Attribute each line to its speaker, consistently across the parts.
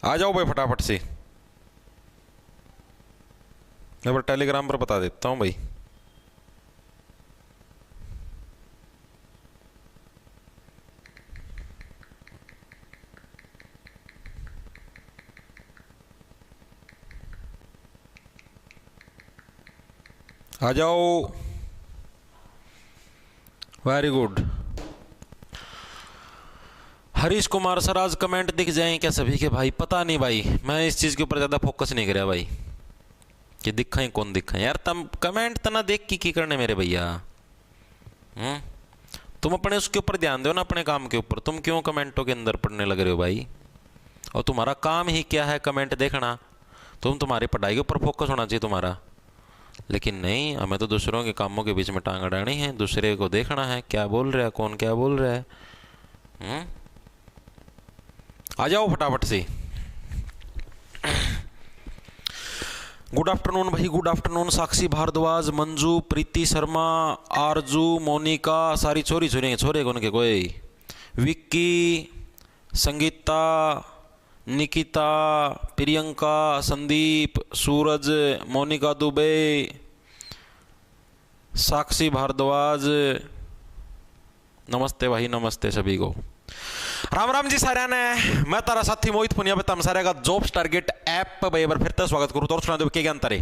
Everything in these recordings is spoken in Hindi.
Speaker 1: आ जाओ भाई फटाफट से। मैं पर टेलीग्राम पर बता देता हूँ भाई। आ जाओ। Very good. Harish Kumar sir, आज कमेंट दिख जाएं क्या सभी के? भाई पता नहीं भाई, मैं इस चीज़ के ऊपर ज़्यादा फोकस नहीं कराया भाई कि दिखाएं कौन दिखाएं। यार तुम कमेंट तना देख की करने मेरे भैया। तुम अपने उसके ऊपर ध्यान दो ना, अपने काम के ऊपर। तुम क्यों कमेंटों के अंदर पढ़ने लग रहे हो भाई? और तुम्हारा काम ही क्या है? कमेंट देखना। तुम्हारी पढ़ाई के ऊपर फोकस होना चाहिए तुम्हारा। लेकिन नहीं, हमें तो दूसरों के कामों के बीच में टांग अड़ानी है, दूसरे को देखना है क्या बोल रहा है, कौन क्या बोल रहा है। आ जाओ फटाफट से। गुड आफ्टरनून भाई, गुड आफ्टरनून। साक्षी भारद्वाज, मंजू, प्रीति शर्मा, आरजू, मोनिका, सारी छोरी छोरी छोरे कौन के कोई, विक्की, संगीता, निकिता, प्रियंका, संदीप, सूरज, मोनिका दुबे, साक्षी भारद्वाज, नमस्ते भाई, नमस्ते सभी को। राम राम जी सारे ने। मैं तारा साथी मोहित पुनिया तम सारे का जॉब्स टारगेट ऐप पर भाई बार फिर से स्वागत करूँ। तो और सुना दो क्या अंतर है।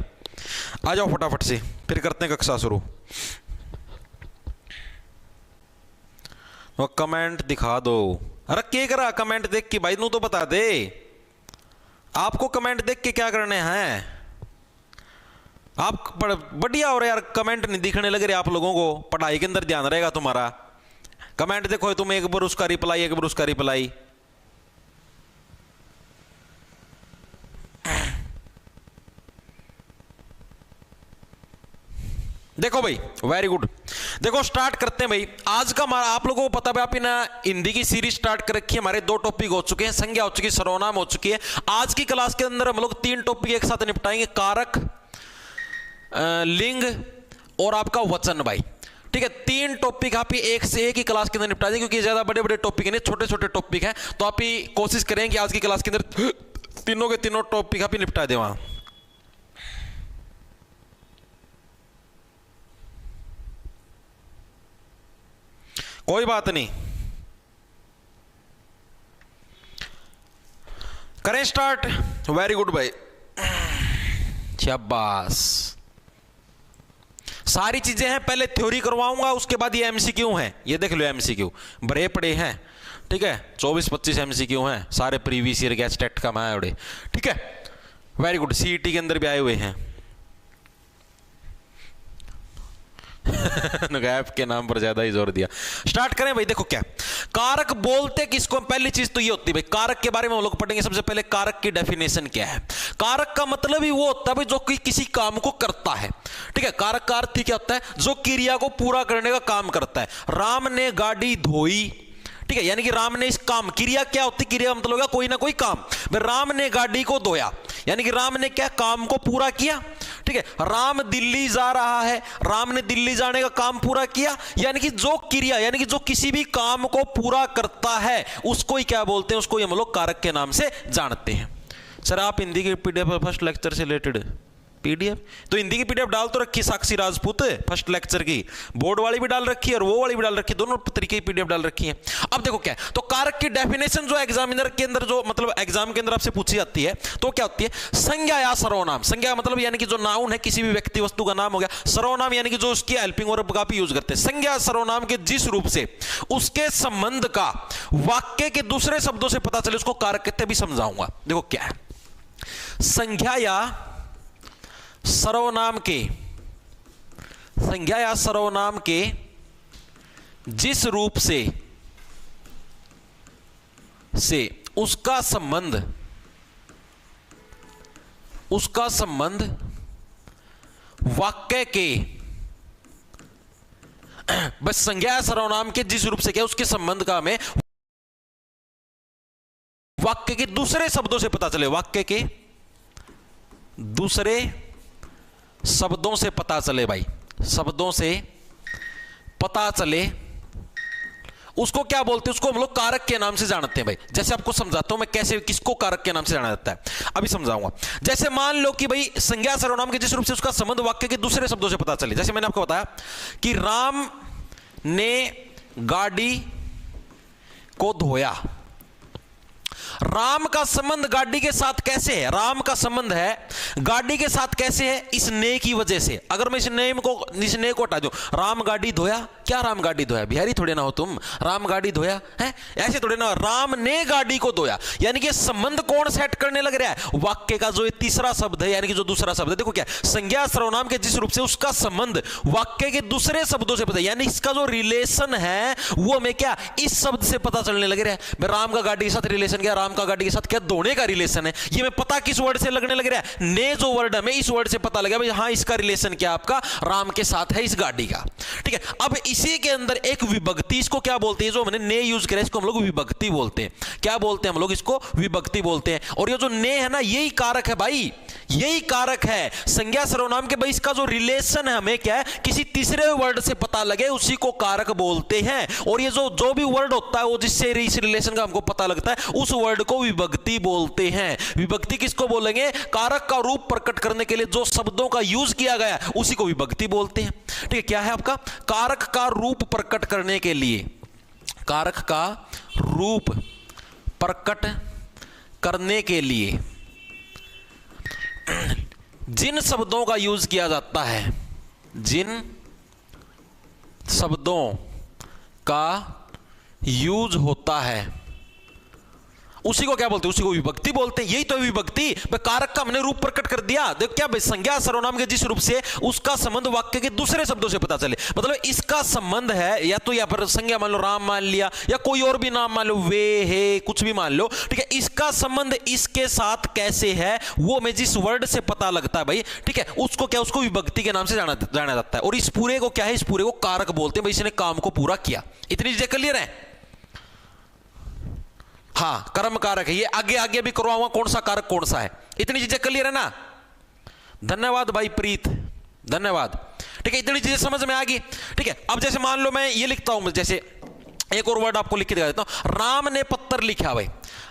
Speaker 1: आ जाओ फटाफट से, फिर करते हैं कक्षा शुरू। वो कमेंट दिखा दो। अरे क्या करा कमेंट देख के भाई, नू तो बता दे आपको कमेंट देख के क्या करने हैं। आप बढ़िया हो रहे यार, कमेंट नहीं दिखने लग रहे आप लोगों को। पढ़ाई के अंदर ध्यान रहेगा तुम्हारा। कमेंट देखो, तुम एक बार उसका रिप्लाई, एक बार उसका रिप्लाई। देखो भाई, वेरी गुड। देखो स्टार्ट करते हैं भाई। आज का हमारा, आप लोगों को पता है आप ना हिंदी की सीरीज स्टार्ट कर रखी है। हमारे 2 टॉपिक हो चुके हैं, संज्ञा हो चुकी है, सर्वनाम हो चुकी है। आज की क्लास के अंदर हम लोग 3 टॉपिक एक साथ निपटाएंगे, कारक, लिंग और आपका वचन भाई। ठीक है, 3 टॉपिक आप एक से एक ही क्लास के अंदर निपटा दें, क्योंकि ज्यादा बड़े बड़े टॉपिक नहीं, छोटे छोटे टॉपिक हैं। तो आप ही कोशिश करें कि आज की क्लास के अंदर तीनों के तीनों टॉपिक आप ही निपटा दें वहां। कोई बात नहीं, करें स्टार्ट। वेरी गुड भाई, शाबाश। सारी चीजें हैं, पहले थ्योरी करवाऊंगा, उसके बाद ये एमसीक्यू हैं। ये देख लो एमसीक्यू भरे पड़े हैं। ठीक है, 24-25 एमसीक्यू हैं, सारे प्रीवियस ईयर गैस टेट का मैं उड़े। ठीक है, वेरी गुड। सीईटी के अंदर भी आए हुए हैं। गैप के नाम पर ज्यादा ही जोर दिया। स्टार्ट करें भाई। देखो क्या कारक बोलते किसको, पहली चीज तो ये होती है भाई, कारक के बारे में हम लोग पढ़ेंगे। सबसे पहले कारक की डेफिनेशन क्या है। कारक का मतलब ही वो होता है भाई जो किसी काम को करता है। ठीक है, कारक का अर्थ ही क्या होता है, जो क्रिया को पूरा करने का काम करता है। राम ने गाड़ी धोई, ठीक है, यानी कि राम ने इस काम, क्रिया क्या होती, क्रिया मतलब होगा कोई ना कोई काम। राम ने गाड़ी को धोया, यानी कि राम ने क्या काम को पूरा किया। ठीक है, राम दिल्ली जा रहा है, राम ने दिल्ली जाने का काम पूरा किया। यानी कि जो क्रिया, यानी कि जो किसी भी काम को पूरा करता है उसको ही क्या बोलते हैं, उसको हम लोग कारक के नाम से जानते हैं। सर आप हिंदी की पीडीएफ फर्स्ट लेक्चर से रिलेटेड पीडीएफ, तो हिंदी की पीडीएफ डाल तो रखी साक्षी राजपूत फर्स्ट लेक्चर की, बोर्ड वाली भी डाल रखी है और वो वाली भी डाल रखी है, दोनों तरीके की पीडीएफ डाल रखी है। अब देखो क्या है, तो कारक की डेफिनेशन जो एग्जामिनर के अंदर, जो मतलब एग्जाम के अंदर आपसे पूछी जाती है, तो क्या होती है, संज्ञा या सर्वनाम। संज्ञा मतलब यानी कि जो नाउन है, किसी भी व्यक्ति वस्तु का नाम हो गया। सर्वनाम यानी कि जो उसकी हेल्पिंग वर्ब का भी यूज करते हैं। संज्ञा सर्वनाम के जिस रूप से उसके संबंध का वाक्य के दूसरे शब्दों से पता चले उसको कारक कहते भी समझाऊंगा। देखो क्या है, संज्ञा या सर्वनाम के, संज्ञा या सर्वनाम के जिस रूप से उसका संबंध, उसका संबंध वाक्य के, बस संज्ञा या सर्वनाम के जिस रूप से क्या उसके संबंध का हमें वाक्य के दूसरे शब्दों से पता चले, वाक्य के दूसरे शब्दों से पता चले भाई, शब्दों से पता चले, उसको क्या बोलते हैं, उसको हम लोग कारक के नाम से जानते हैं भाई। जैसे आपको समझाता हूं मैं कैसे किसको कारक के नाम से जाना जाता है, अभी समझाऊंगा। जैसे मान लो कि भाई संज्ञा सर्वनाम के जिस रूप से उसका संबंध वाक्य के दूसरे शब्दों से पता चले। जैसे मैंने आपको बताया कि राम ने गाड़ी को धोया। राम का संबंध गाड़ी के साथ कैसे है, राम का संबंध है गाड़ी के साथ कैसे है, इस ने की वजह से। अगर मैं इस ने को हटा दूं, राम गाड़ी धोया, क्या राम गाड़ी धोया, बिहारी थोड़े ना हो तुम, राम गाड़ी धोया है, ऐसे थोड़े ना, राम ने गाड़ी को धोया। यानी कि संबंध कौन सेट करने लग रहा है, वाक्य का जो तीसरा शब्द है, यानी कि जो दूसरा शब्द है। देखो क्या, संज्ञा सर्वनाम के जिस रूप से उसका संबंध वाक्य के दूसरे शब्दों से पता है, यानी इसका जो रिलेशन है वो हमें क्या इस शब्द से पता चलने लग रहा है। राम का गाड़ी के साथ रिलेशन क्या, राम का गाड़ी के साथ क्या धोने का रिलेशन है, ये मैं पता किस वर्ड से लगने लग रहा है, ने जो वर्ड हमें इस वर्ड से पता लगा भाई हाँ इसका रिलेशन क्या आपका राम के साथ है इस गाड़ी का। ठीक है, अब इसी के अंदर एक विभक्ति, इसको क्या बोलते हैं, जो हमने ने यूज किया इसको हम लोग विभक्ति बोलते हैं। क्या बोलते हैं हम लोग इसको, विभक्ति बोलते हैं। और ये जो ने है ना यही कारक है भाई, यही कारक है संज्ञा सर्वनाम के। भाई इसका जो रिलेशन है हमें क्या है किसी तीसरे वर्ड से पता लगे उसी को कारक बोलते हैं। और ये जो भी वर्ड होता है वो जिससे इस रिलेशन का हमको पता लगता है उस वर्ड को विभक्ति बोलते हैं। विभक्ति किसको बोलेंगे, कारक का रूप प्रकट करने के लिए जो शब्दों का यूज किया गया उसी को विभक्ति बोलते हैं। ठीक है, क्या है आपका, कारक का रूप प्रकट करने के लिए, कारक का रूप प्रकट करने के लिए जिन शब्दों का यूज किया जाता है, जिन शब्दों का यूज होता है उसी को क्या बोलते हैं, उसी को विभक्ति बोलते हैं। यही तो विभक्ति, कारक का हमने रूप प्रकट कर दिया। देखो क्या भाई, संज्ञा सर्वनाम के जिस रूप से उसका संबंध वाक्य के दूसरे शब्दों से पता चले, मतलब इसका संबंध है या तो यहाँ पर संज्ञा मान लो राम मान लिया या कोई और भी नाम मान लो, वे है कुछ भी मान लो। ठीक है, इसका संबंध इसके साथ कैसे है वो हमें जिस वर्ड से पता लगता है भाई, ठीक है, उसको क्या, उसको विभक्ति के नाम से जाना जाता है। और इस पूरे को क्या है, इस पूरे को कारक बोलते हैं। भाई इसने काम को पूरा किया। इतनी चीजें क्लियर है। हाँ, कर्म कारक है ये, आगे आगे भी करवाऊंगा कौन सा कारक कौन सा है। इतनी चीजें क्लियर है ना, धन्यवाद भाई प्रीत, धन्यवाद। ठीक है, इतनी चीजें समझ में आ गई। ठीक है, अब जैसे मान लो मैं ये लिखता हूं, जैसे एक और वर्ड आपको लिख के दिखा देता हूं, राम ने पत्थर लिखा। भाई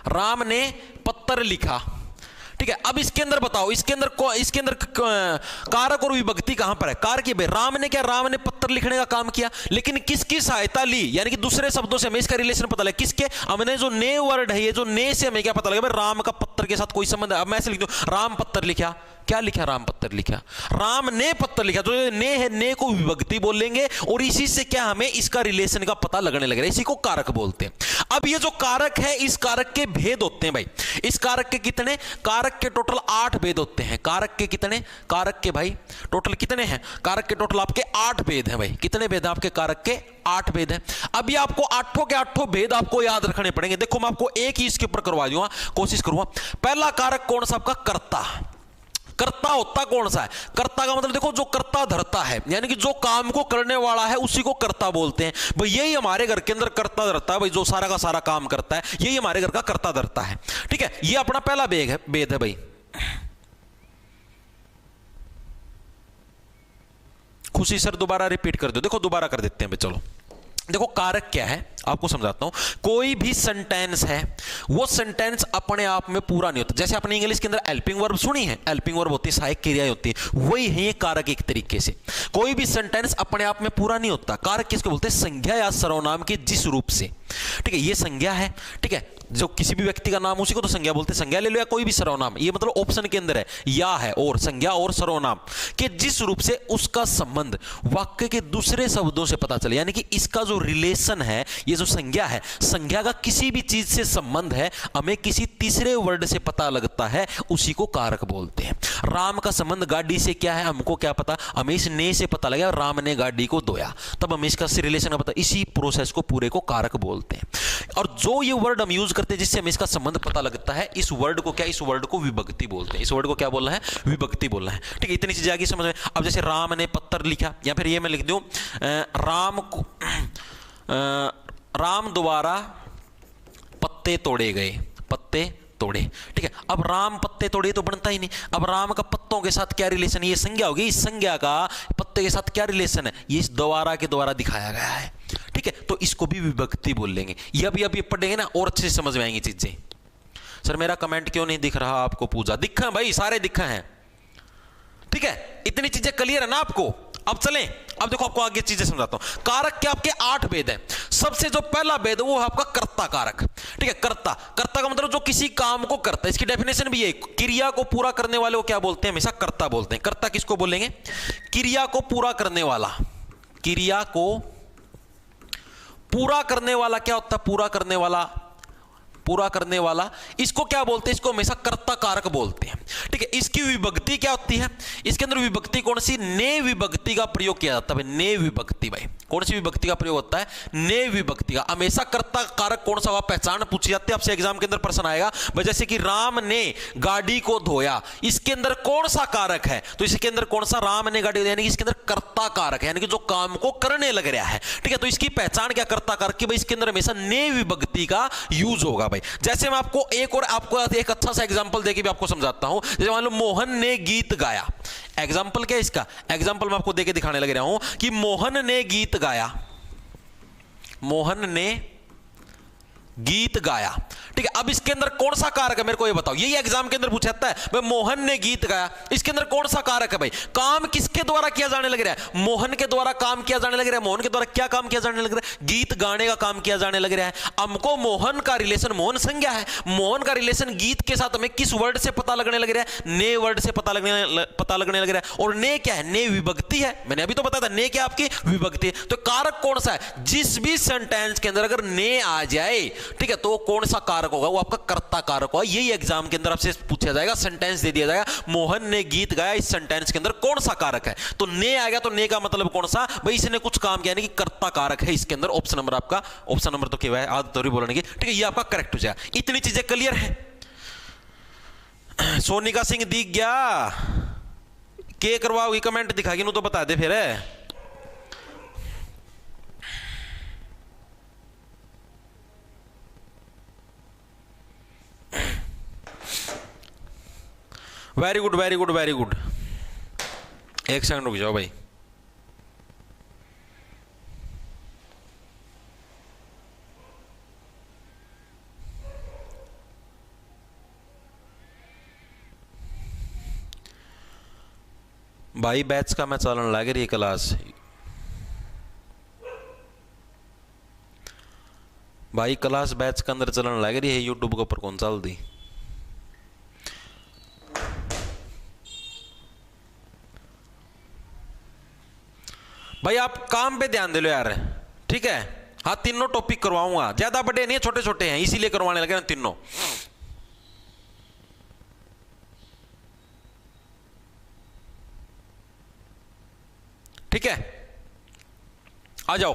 Speaker 1: राम ने पत्थर लिखा। ठीक है, अब इसके अंदर बताओ, इसके अंदर कारक और विभक्ति कहां पर है, कारक भाई राम ने क्या, राम ने पत्थर लिखने का काम किया, लेकिन किसकी सहायता ली, यानी कि दूसरे शब्दों से हमें इसका रिलेशन पता लगा। किसके, हमने जो ने वर्ड है, ये जो ने से हमें क्या पता लगा भाई राम का पत्थर के साथ कोई संबंध है। अब मैं ऐसे लिख दूं, राम पत्थर लिखा, क्या लिखा, राम पत्थर लिखा, राम ने पत्थर लिखा, तो ने है, ने को विभक्ति बोलेंगे और इसी से क्या हमें इसका रिलेशन का पता लगने लग रहा है, इसी को कारक बोलते हैं। अब ये जो कारक है इस कारक के भेद होते हैं भाई, इस कारक के कितने, कारक के टोटल 8 भेद होते हैं। कारक के कितने, कारक के भाई टोटल कितने हैं, कारक के टोटल आपके 8 भेद हैं। भाई कितने भेद हैं आपके, कारक के 8 भेद हैं। अभी आपको 8 के 8 भेद आपको याद रखने पड़ेंगे। देखो मैं आपको एक ही इसके ऊपर करवा दूंगा, कोशिश करूंगा। पहला कारक कौन सा आपका, कर्ता। कर्ता होता कौन सा है, कर्ता का मतलब देखो जो कर्ता धरता है, यानी कि जो काम को करने वाला है उसी को कर्ता बोलते हैं। भाई यही हमारे घर के अंदर कर्ता धरता है, भाई जो सारा का सारा काम करता है यही हमारे घर का कर्ता धरता है। ठीक है, ये अपना पहला भेद है भाई। खुशी सर दोबारा रिपीट कर दो, देखो दोबारा कर देते हैं भाई। चलो देखो कारक क्या है आपको समझाता हूं। कोई भी सेंटेंस है वो सेंटेंस अपने आप में पूरा नहीं होता। जैसे आपने इंग्लिश के अंदर हेल्पिंग वर्ब सुनी है, हेल्पिंग वर्ब होती है, सहायक क्रियाएं होती है, वही है ये कारक। एक तरीके से कोई भी सेंटेंस अपने आप में पूरा नहीं होता। कारक किसको बोलते हैं, संज्ञा या सर्वनाम के जिस रूप से, ठीक है, ये संज्ञा है, ठीक है, जो किसी भी व्यक्ति का नाम उसी को तो संज्ञा बोलते हैं। संज्ञा ले लो या कोई भी सर्वनाम, ये मतलब ऑप्शन के अंदर है, या है और संज्ञा और सर्वनाम के जिस रूप से उसका संबंध वाक्य के दूसरे शब्दों से पता चले, यानी कि इसका जो रिलेशन है, ये जो संज्ञा है, संज्ञा का किसी भी चीज से संबंध है, हमें किसी तीसरे वर्ड से पता लगता है, उसी को कारक बोलते हैं। राम का संबंध गाड़ी से क्या है, हमको क्या पता, हमें इस ने से पता लगा, राम ने गाड़ी को धोया, तब हमें इसका रिलेशन पता, इसी प्रोसेस को पूरे को कारक बोलते हैं। और जो ये वर्ड हम यूज करते हैं जिससे हमें इसका संबंध पता लगता है, इस वर्ड को क्या, इस वर्ड को विभक्ति बोलते हैं। इस वर्ड को क्या बोलना है, विभक्ति बोलना है। ठीक है, इतनी चीजें आगे समझ में। अब जैसे राम ने पत्थर लिखा, या फिर ये मैं लिख दूं राम द्वारा पत्ते तोड़े गए, पत्ते तोड़े। ठीक है, अब राम पत्ते तोड़े तो बनता ही नहीं। अब राम का पत्तों के साथ क्या रिलेशन है, ये संज्ञा होगी, इस संज्ञा का पत्ते के साथ क्या रिलेशन है, ये इस द्वारा के द्वारा दिखाया गया है। ठीक है, तो इसको भी विभक्ति बोल लेंगे। ये अभी पढ़ेंगे ना और अच्छे से समझ में आएंगी चीजें। सर मेरा कमेंट क्यों नहीं दिख रहा आपको? पूजा दिखा भाई, सारे दिखा हैं, ठीक है, इतनी चीजें क्लियर है ना आपको। अब चलें, अब देखो आपको आगे चीजें समझाता हूं। कारक के आपके 8 भेद हैं। सबसे जो पहला भेद है वो है आपका कर्ता कारक, ठीक है। कर्ता, कर्ता का मतलब जो किसी काम को करता है। इसकी डेफिनेशन भी है, क्रिया को पूरा करने वाले को क्या बोलते हैं? हमेशा कर्ता बोलते हैं। कर्ता किसको बोलेंगे? क्रिया को पूरा करने वाला। क्रिया को पूरा करने वाला क्या होता है? पूरा करने वाला, पूरा करने वाला, इसको क्या बोलते हैं? इसको हमेशा कर्ता कारक बोलते हैं, ठीक है। इसकी विभक्ति क्या होती है? इसके अंदर विभक्ति कौन सी? ने विभक्ति का प्रयोग किया जाता है। ने विभक्ति, भाई कौन सी विभक्ति का प्रयोग होता है? ने विभक्ति का। हमेशा कर्ता कारक कौन सा हुआ? पहचान पूछी जाती है आपसे, एग्जाम के अंदर प्रश्न आएगा। जैसे कि राम ने गाड़ी को धोया, इसके अंदर कौन सा कारक है? तो इसके अंदर कौन सा? राम ने गाड़ी, यानी कि इसके अंदर कर्ता कारक है, यानी कि जो काम को करने लग रहा है, ठीक है। तो इसकी पहचान क्या? कर्ता कारक की, भाई इसके अंदर हमेशा ने विभक्ति का यूज होगा भाई। जैसे मैं आपको एक अच्छा सा एग्जांपल देके भी आपको समझाता हूं। जैसे मान लो मोहन ने गीत गाया, एग्जांपल क्या है इसका? एग्जांपल मैं आपको देके दिखाने लग रहा हूं कि मोहन ने गीत गाया, मोहन ने गीत गाया, ठीक है। अब इसके अंदर कौन सा कारक है? मेरे को ये बताओ, यही एग्जाम के अंदर पूछा जाता है भाई, मोहन ने गीत गाया, इसके अंदर कौन सा कारक है? भाई काम किसके द्वारा किया जाने लग रहा है? मोहन के द्वारा काम किया जाने लग रहा है। मोहन के द्वारा क्या काम किया जाने लग रहा है? गीत गाने का काम किया जाने लग रहा है। हमको मोहन का रिलेशन, मोहन संज्ञा है, मोहन का रिलेशन गीत के साथ हमें किस वर्ड से पता लगने लग रहा है? ने वर्ड से पता लगने लग रहा है। और ने क्या है? ने विभक्ति है। मैंने अभी तो बताया था, ने क्या आपकी विभक्ति है। तो कारक कौन सा है? जिस भी सेंटेंस के अंदर अगर ने आ जाए, ठीक है, तो कौन सा कारक होगा? वो आपका कर्ता कारक होगा। यही एग्जाम के अंदर आपसे पूछा जाएगा, सेंटेंस दे दिया जाएगा, मोहन ने गीत गाया, इस सेंटेंस के अंदर कौन सा कारक है? तो ने आ गया, तो ने का मतलब कौन सा? भाई इसने कुछ काम किया, यानी कि कर्ता कारक है इसके अंदर। ऑप्शन नंबर आपका, ऑप्शन नंबर तो क्या है? आदत थोड़ी बोलने की, ठीक है, ये आपका करेक्ट हो जाएगा। इतनी चीजें क्लियर है? सोनिका सिंह दिख गया? के करवाओगी? कमेंट दिखागी नु तो बता दे फिर। Very good, very good, very good. एक सेकंड रुक जाओ भाई। भाई बैच का मैं चलन लग रही क्लास, भाई क्लास बैच के अंदर चलन लग रही है, यूट्यूब के ऊपर कौन चल दी? भाई आप काम पे ध्यान दे लो यार, ठीक है। हाँ तीनों टॉपिक करवाऊंगा, ज्यादा बड़े नहीं है, छोटे छोटे हैं, इसीलिए करवाने लगे ना तीनों। ठीक है, आ जाओ।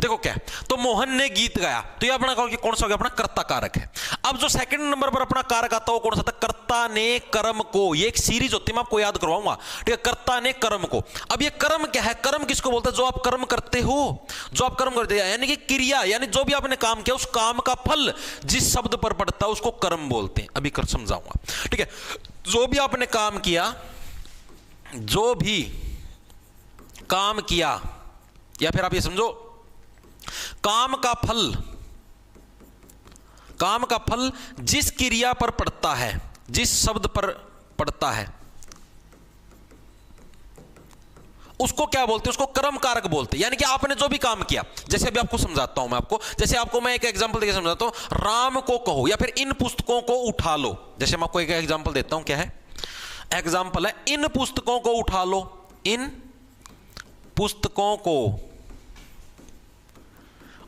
Speaker 1: देखो क्या, तो मोहन ने गीत गाया, तो ये अपना कौन सा हो गया? अपना कर्ता कारक है। अब जो सेकंड नंबर पर अपना कारक आता है वो कौन सा था? कर्ता ने कर्म को। ये एक सीरीज होती है, मैं आपको याद करवाऊंगा, ठीक है। कर्ता ने कर्म को। अब ये कर्म क्या है? कर्म किसको बोलते हैं? जो आप कर्म करते हो, जो आप कर्म करते हैं, यानी कि क्रिया, यानी जो भी आपने काम किया उस काम का फल जिस शब्द पर पड़ता है उसको कर्म बोलते हैं। अभी कर समझाऊंगा, ठीक है। जो भी आपने काम किया, जो भी काम किया, या फिर आप ये समझो काम का फल, काम का फल जिस क्रिया पर पड़ता है, जिस शब्द पर पड़ता है, उसको क्या बोलते हैं? उसको कर्म कारक बोलते हैं। यानी कि आपने जो भी काम किया, जैसे अभी आपको समझाता हूं मैं आपको, जैसे आपको मैं एक एग्जांपल देकर समझाता हूं, राम को कहो, या फिर इन पुस्तकों को उठा लो। जैसे मैं आपको एक एग्जांपल देता हूं, क्या है एग्जांपल? है इन पुस्तकों को उठा लो, इन पुस्तकों को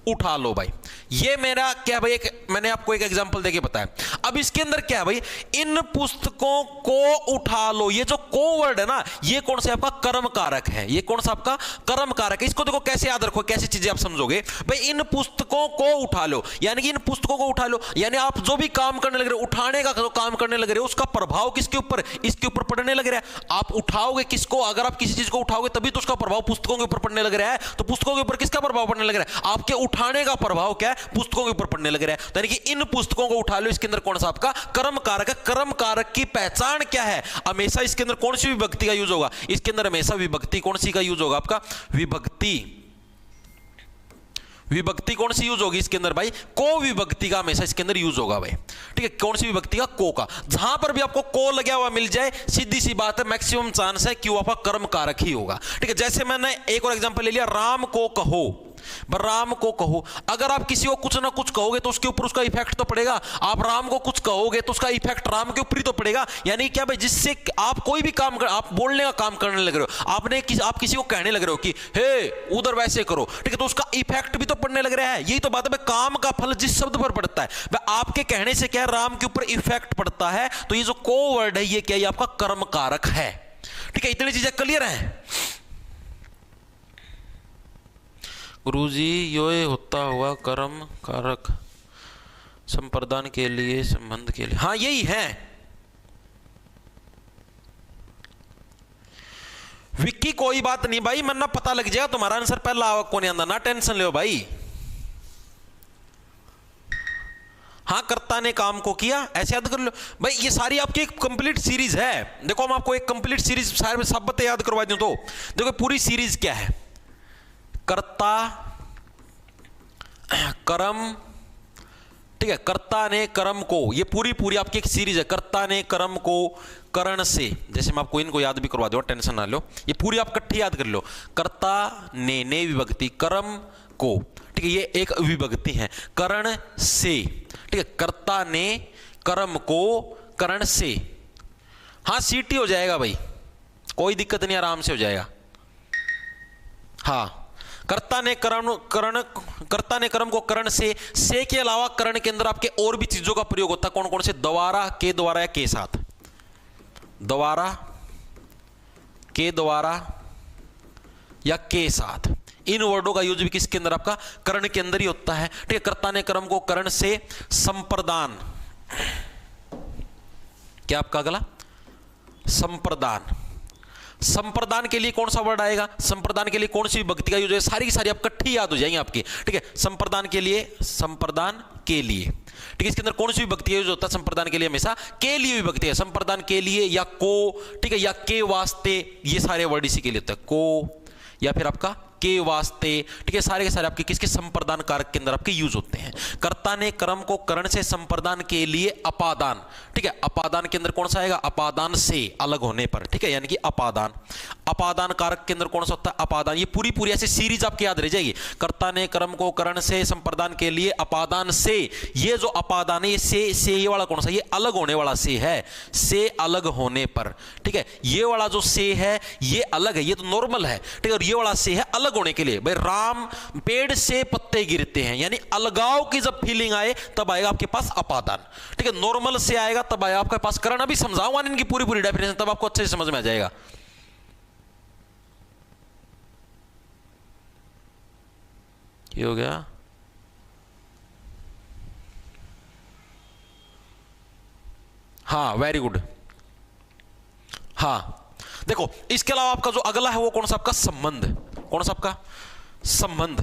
Speaker 1: उठा लो। भाई ये मेरा क्या भाई, एक मैंने आपको एक एग्जांपल देके बताया। अब इसके अंदर क्या है भाई? इन पुस्तकों को उठा लो। ये जो को वर्ड है ना, ये कौन सा आपका कर्म कारक है? ये कौन सा आपका कर्म कारक है? इसको देखो कैसे याद रखो, कैसी चीजें आप समझोगे भाई। इन पुस्तकों को उठा लो, यानी कि इन पुस्तकों को उठा लो, यानी आप जो भी काम करने लग रहे हो, उठाने का जो काम करने लग रहे हो, उसका प्रभाव किसके ऊपर? इसके ऊपर पड़ने लग रहा है। आप उठाओगे किसको? अगर आप किसी चीज को उठाओगे तभी तो उसका प्रभाव पुस्तकों के ऊपर पड़ने लग रहा है। तो पुस्तकों के ऊपर किसका प्रभाव पड़ने लग रहा है? आपके उठाने का प्रभाव क्या है? पुस्तकों के ऊपर पड़ने लग रहा है। यानी कि इन पुस्तकों को उठा लो, इसके अंदर कौन सा आपका कर्म कारक है। कर्म कारक की पहचान क्या है? हमेशा इसके अंदर कौन सी विभक्ति का यूज होगा? इसके अंदर हमेशा विभक्ति कौन सी का यूज होगा? आपका विभक्ति विभक्ति कौन सी यूज होगी इसके अंदर भाई? को विभक्ति का हमेशा इसके अंदर यूज होगा भाई, ठीक है। कौन सी विभक्ति का? को का। जहां पर भी आपको को लगा हुआ मिल जाए, सीधी सी बात है, मैक्सिमम चांस है कि वो आपका कर्म कारक ही होगा, ठीक है। जैसे मैंने एक और एग्जांपल ले लिया, राम को कहो, राम को कहो। अगर आप किसी को कुछ ना कुछ कहोगे तो उसके ऊपर उसका इफेक्ट तो पड़ेगा। आप राम को कुछ कहोगे तो उसका इफेक्ट राम के ऊपर ही तो पड़ेगा। यानी क्या भाई, जिससे आप कोई भी काम आप बोलने का काम करने लग रहे हो, आप किसी को कहने लग रहे हो कि हे उधर वैसे करो, ठीक है, तो उसका इफेक्ट भी तो पड़ने लग रहा है। यही तो बात है भाई, काम का फल जिस शब्द पर पड़ता है, भाई आपके कहने से क्या है, राम के ऊपर इफेक्ट पड़ता है। तो ये जो को वर्ड है, ये क्या, ये आपका कर्म कारक है, ठीक है। इतनी चीजें क्लियर है गुरुजी? ये होता हुआ कर्म कारक संप्रदान के लिए, संबंध के लिए, हाँ यही है। विक्की कोई बात नहीं भाई, मन ना पता लग जाएगा तुम्हारा आंसर पहला कौन आंदा, ना टेंशन लो भाई। हाँ, कर्ता ने काम को किया, ऐसे याद कर लो भाई। ये सारी आपकी एक कंप्लीट सीरीज है। देखो हम आपको एक कंप्लीट सीरीज सारे सब बातें याद करवा दूं तो देखो पूरी सीरीज क्या है। कर्ता, कर्म, ठीक है, कर्ता ने कर्म को, ये पूरी आपकी एक सीरीज है। कर्ता ने कर्म को करण से, जैसे मैं आपको इनको याद भी करवा दूं, टेंशन ना लो, ये पूरी आप इकट्ठी याद कर लो। कर्ता ने विभक्ति, कर्म को, ठीक है, ये एक विभक्ति है। करण से, ठीक है, कर्ता ने कर्म को करण से। हाँ सीटी हो जाएगा भाई, कोई दिक्कत नहीं, आराम से हो जाएगा। हाँ, कर्ता ने कर्म को करण से के अलावा करण के अंदर आपके और भी चीजों का प्रयोग होता है। कौन कौन से? द्वारा, के द्वारा या के साथ, द्वारा, के द्वारा या के साथ। इन वर्डों का यूज भी किसके अंदर? आपका करण के अंदर ही होता है, ठीक है। कर्ता ने कर्म को करण से संप्रदान, क्या आपका अगला? संप्रदान। संप्रदान के लिए कौन सा वर्ड आएगा? संप्रदान के लिए कौन सी विभक्ति का यूज है? सारी की सारी आप इकट्ठी याद हो जाएंगे आपकी, ठीक है। संप्रदान के लिए, संप्रदान के लिए, ठीक है, इसके अंदर कौन सी विभक्ति यूज होता है? संप्रदान के लिए हमेशा के लिए विभक्ति है। संप्रदान के लिए या को, ठीक है, या के वास्ते, ये सारे वर्ड इसी के लिए होता है। को या फिर आपका के वास्ते, ठीक है, सारे के सारे आपके किसके? संप्रदान कारक के अंदर आपके यूज होते हैं। कर्ता ने कर्म को करण से संप्रदान के लिए अपादान, ठीक है, अपादान के अंदर कौन सा आएगा? अपादान से, अलग होने पर, ठीक है, यानी कि अपादान। अपादान कारक के अंदर कौन सा होता है? अपादान। ये पूरी ऐसी सीरीज आपकी याद रह जाएगी। कर्ता ने कर्म को करण से संप्रदान के लिए अपादान से। ये जो अपादान है, ये से ये वाला कौन सा? ये अलग होने वाला से है, से अलग होने पर, ठीक है। ये वाला जो से है ये अलग है, ये तो नॉर्मल है, ठीक है, और ये वाला से है अलग होने के लिए। भाई राम पेड़ से पत्ते गिरते हैं, यानी अलगाव की जब फीलिंग आए तब आएगा आपके पास अपादान, ठीक है। नॉर्मल से आएगा तब आएगा आपके पास करण। अभी समझाऊंगा इनकी पूरी डेफिनेशन, तब आपको अच्छे से समझ में आ जाएगा। ये हो गया। हाँ वेरी गुड। हाँ देखो, इसके अलावा आपका जो अगला है वो कौन सा? आपका संबंध। कौन सा आपका? संबंध।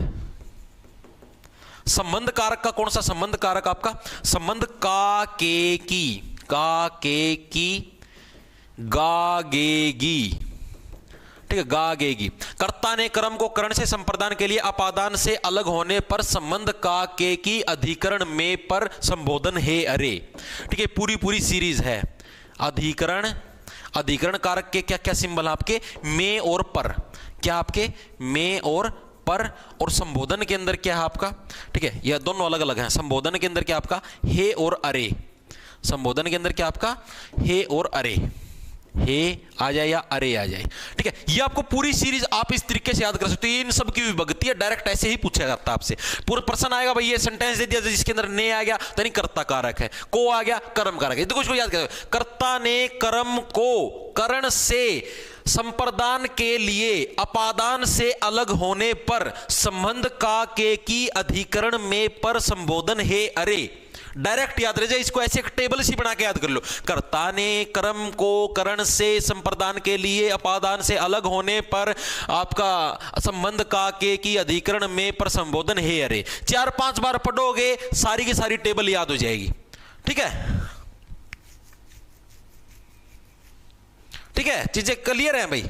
Speaker 1: संबंध कारक का कौन सा? संबंध कारक आपका संबंध का के की, का के की, गागेगी, ठीक है, गागेगी। कर्ता ने कर्म को करण से संप्रदान के लिए अपादान से अलग होने पर संबंध का के की अधिकरण में पर संबोधन है अरे, ठीक है, पूरी सीरीज है। अधिकरण, अधिकरण कारक के क्या क्या सिंबल आपके? में और पर, क्या आपके? में और पर। और संबोधन के अंदर क्या है आपका? ठीक है, यह दोनों अलग अलग हैं। संबोधन के अंदर क्या आपका? हे और अरे। संबोधन के अंदर क्या आपका? हे और अरे, हे आ जाए या अरे आ जाए, ठीक है। ये आपको पूरी सीरीज आप इस तरीके से याद कर सकते हो। इन सब की विभक्ति है, डायरेक्ट ऐसे ही पूछा जाता है आपसे। पूरा प्रश्न आएगा भाई, ये सेंटेंस दे दिया जिसके अंदर ने आ गया तो नहीं कर्ता कारक है, को आ गया कर्म कारक है, तो कुछ को याद करो। कर्ता ने कर्म को करण से संप्रदान के लिए अपादान से अलग होने पर संबंध का के की अधिकरण में पर संबोधन है अरे। डायरेक्ट याद रह जाए, इसको ऐसे एक टेबल सी बना के याद कर लो। कर्ता ने कर्म को करण से संप्रदान के लिए अपादान से अलग होने पर आपका संबंध का के की अधिकरण में पर संबोधन है अरे। 4-5 बार पढ़ोगे सारी की सारी टेबल याद हो जाएगी, ठीक है। ठीक है, चीजें क्लियर हैं भाई?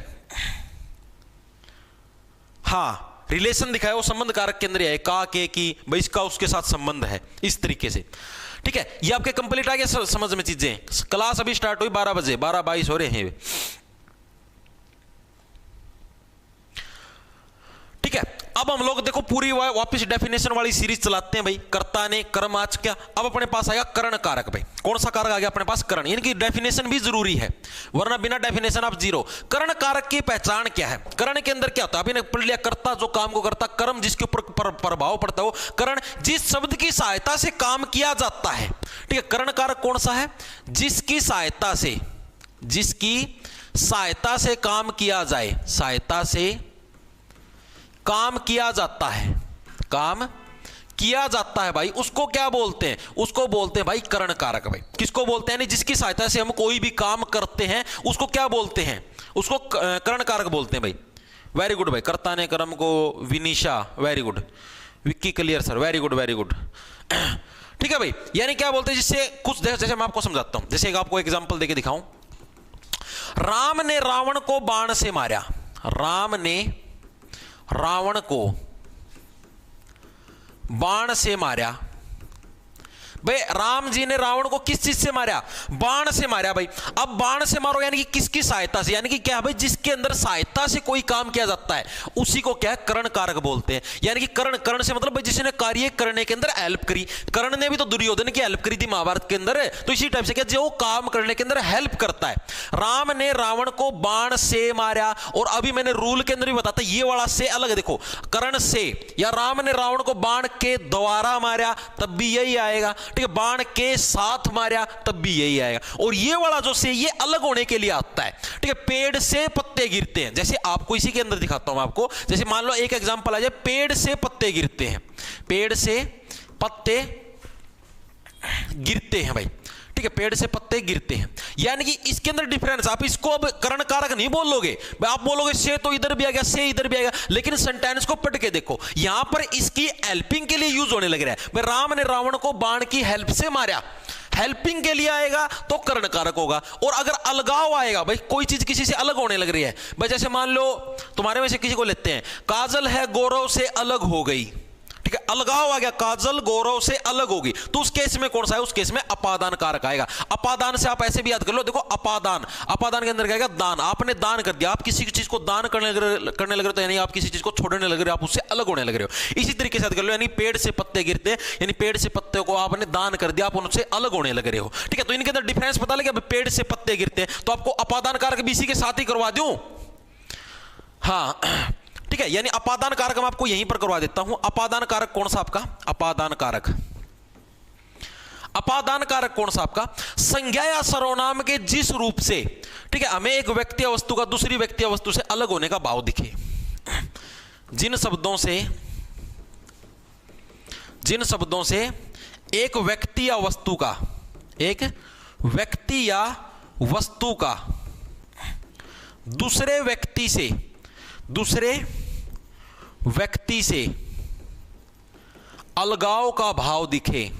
Speaker 1: हाँ रिलेशन दिखाया वो संबंध कारक के अंदर है, का के की, भाई इसका उसके साथ संबंध है, इस तरीके से। ठीक है, ये आपके कंप्लीट आ गया समझ में चीजें। क्लास अभी स्टार्ट हुई 12 बजे, 12:22 हो रहे हैं। ठीक है, अब हम लोग देखो पूरी वापस डेफिनेशन वाली सीरीज चलाते हैं भाई। कर्ता ने, कर्म, आज क्या, अब अपने पास आएगा करण कारक। भाई कौन सा कारक आ गया अपने पास? करण। इनकी डेफिनेशन भी जरूरी है, वरना बिना डेफिनेशन आप जीरो। करण कारक की पहचान क्या है? करण के अंदर क्या होता है? अभी ने पढ़ लिया, कर्ता जो काम को करता, कर्म जिसके ऊपर प्रभाव पड़ता है वो करण, जिस शब्द की सहायता से काम किया जाता है। ठीक है, करण कारक कौन सा है? जिसकी सहायता से, जिसकी सहायता से काम किया जाए, सहायता से काम किया जाता है, काम किया जाता है भाई, उसको क्या बोलते हैं? उसको बोलते हैं भाई करण कारक। भाई किसको बोलते हैं? जिसकी सहायता से हम कोई भी काम करते हैं उसको क्या बोलते हैं? उसको करण कारक बोलते हैं भाई। वेरी गुड भाई, कर्ता ने कर्म को, Vinisha very good, Vicky clear sir, very good very good. ठीक है भाई, यानी क्या बोलते हैं? जिससे कुछ, जैसे मैं आपको समझाता हूं, जैसे आपको एग्जांपल देके दिखाऊं। राम ने रावण को बाण से मारा, राम ने रावण को बाण से मारा। भाई राम जी ने रावण को किस चीज से मारा? बाण से मारा। भाई अब बाण से मारो यानी कि किसकी सहायता से? यानी कि क्या भाई, जिसके अंदर सहायता से कोई काम किया जाता है उसी को क्या है? करण कारक बोलते हैं। यानी कि करण, करण से मतलब भाई जिसने कार्य करने के अंदर हेल्प करी। कर्ण ने भी तो दुर्योधन की हेल्प करी थी महाभारत के अंदर, तो इसी टाइप से क्या, जो काम करने के अंदर हेल्प करता है। राम ने रावण को बाण से मारा, और अभी मैंने रूल के अंदर भी बताता, ये वाला से अलग देखो, करण से, या राम ने रावण को बाण के द्वारा मारा तब भी यही आएगा। ठीक है, बाण के साथ मारा तब भी यही आएगा। और ये वाला जो से, ये अलग होने के लिए आता है। ठीक है, पेड़ से पत्ते गिरते हैं, जैसे आपको इसी के अंदर दिखाता हूं आपको। जैसे मान लो एक एग्जांपल आ जाए, पेड़ से पत्ते गिरते हैं, पेड़ से पत्ते गिरते हैं भाई। ठीक है, पेड़ से पत्ते गिरते हैं, यानी कि इसके अंदर डिफरेंस। आप इसको अब करण कारक नहीं बोलोगे, आप बोलोगे से तो इधर भी आ गया, से इधर भी आ गया, लेकिन सेंटेंस को पढ़ के देखो, यहां पर इसकी हेल्पिंग के लिए यूज होने लग रहा है। भाई राम ने रावण को बाण की हेल्प से मारा, हेल्पिंग के लिए आएगा तो करण कारक होगा। और अगर अलगाव आएगा, भाई कोई चीज किसी से अलग होने लग रही है, भाई जैसे मान लो तुम्हारे में से किसी को लेते हैं, काजल है गौरव से अलग हो गई। ठीक है, अलगाव आ गया, काजल गौरव से अलग होगी, तो उस केस में कौन सा है? उस केस में अपादान कारक आएगा। अपादान से आप ऐसे भी याद कर लो, देखो अपादान, अपादान के अंदर क्या आएगा? दान। आपने दान कर दिया, आप किसी चीज को दान करने लग रहे हो, तो यानी आप किसी चीज को छोड़ने लग रहे हो, आप उससे अलग होने लग रहे हो। इसी तरीके से याद कर लो, यानी पेड़ से पत्ते गिरते हैं, यानी पेड़ से पत्ते को आपने दान कर दिया, आप उनसे अलग होने लग रहे हो। ठीक है, तो इनके अंदर डिफरेंस पता लगे, पेड़ से पत्ते गिरते हैं, तो आपको अपादान कारक भी इसी के साथ ही करवा दूं। हाँ ठीक है, यानी अपादान कारक मैं आपको यहीं पर करवा देता हूं। अपादान कारक कौन सा आपका? अपादान कारक, अपादान कारक कौन सा आपका? संज्ञा या सर्वनाम के जिस रूप से, ठीक है, हमें एक व्यक्ति या वस्तु का दूसरी व्यक्ति या वस्तु से अलग होने का भाव दिखे, जिन शब्दों से एक व्यक्ति या वस्तु का, एक व्यक्ति या वस्तु का दूसरे व्यक्ति से अलगाव का भाव दिखे,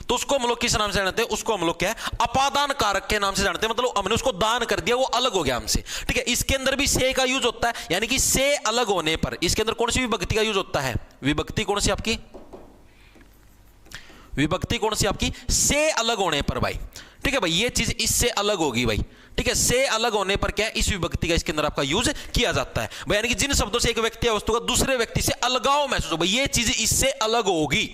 Speaker 1: तो उसको हम लोग किस नाम से जानते हैं? उसको हम लोग क्या है? अपादान कारक के नाम से जानते हैं। मतलब हमने उसको दान कर दिया, वो अलग हो गया हमसे। ठीक है, इसके अंदर भी से का यूज होता है, यानी कि से अलग होने पर इसके अंदर कौन सी विभक्ति का यूज होता है? विभक्ति कौन सी आपकी? विभक्ति कौन सी आपकी? से अलग होने पर भाई। ठीक है भाई, ये चीज इससे अलग होगी भाई। ठीक है, से अलग होने पर क्या है? इस विभक्ति का इसके अंदर आपका यूज किया जाता है भाई, यानी कि जिन शब्दों से एक व्यक्ति या वस्तु का दूसरे व्यक्ति से अलगाव महसूस हो, भाई ये चीज इससे अलग होगी।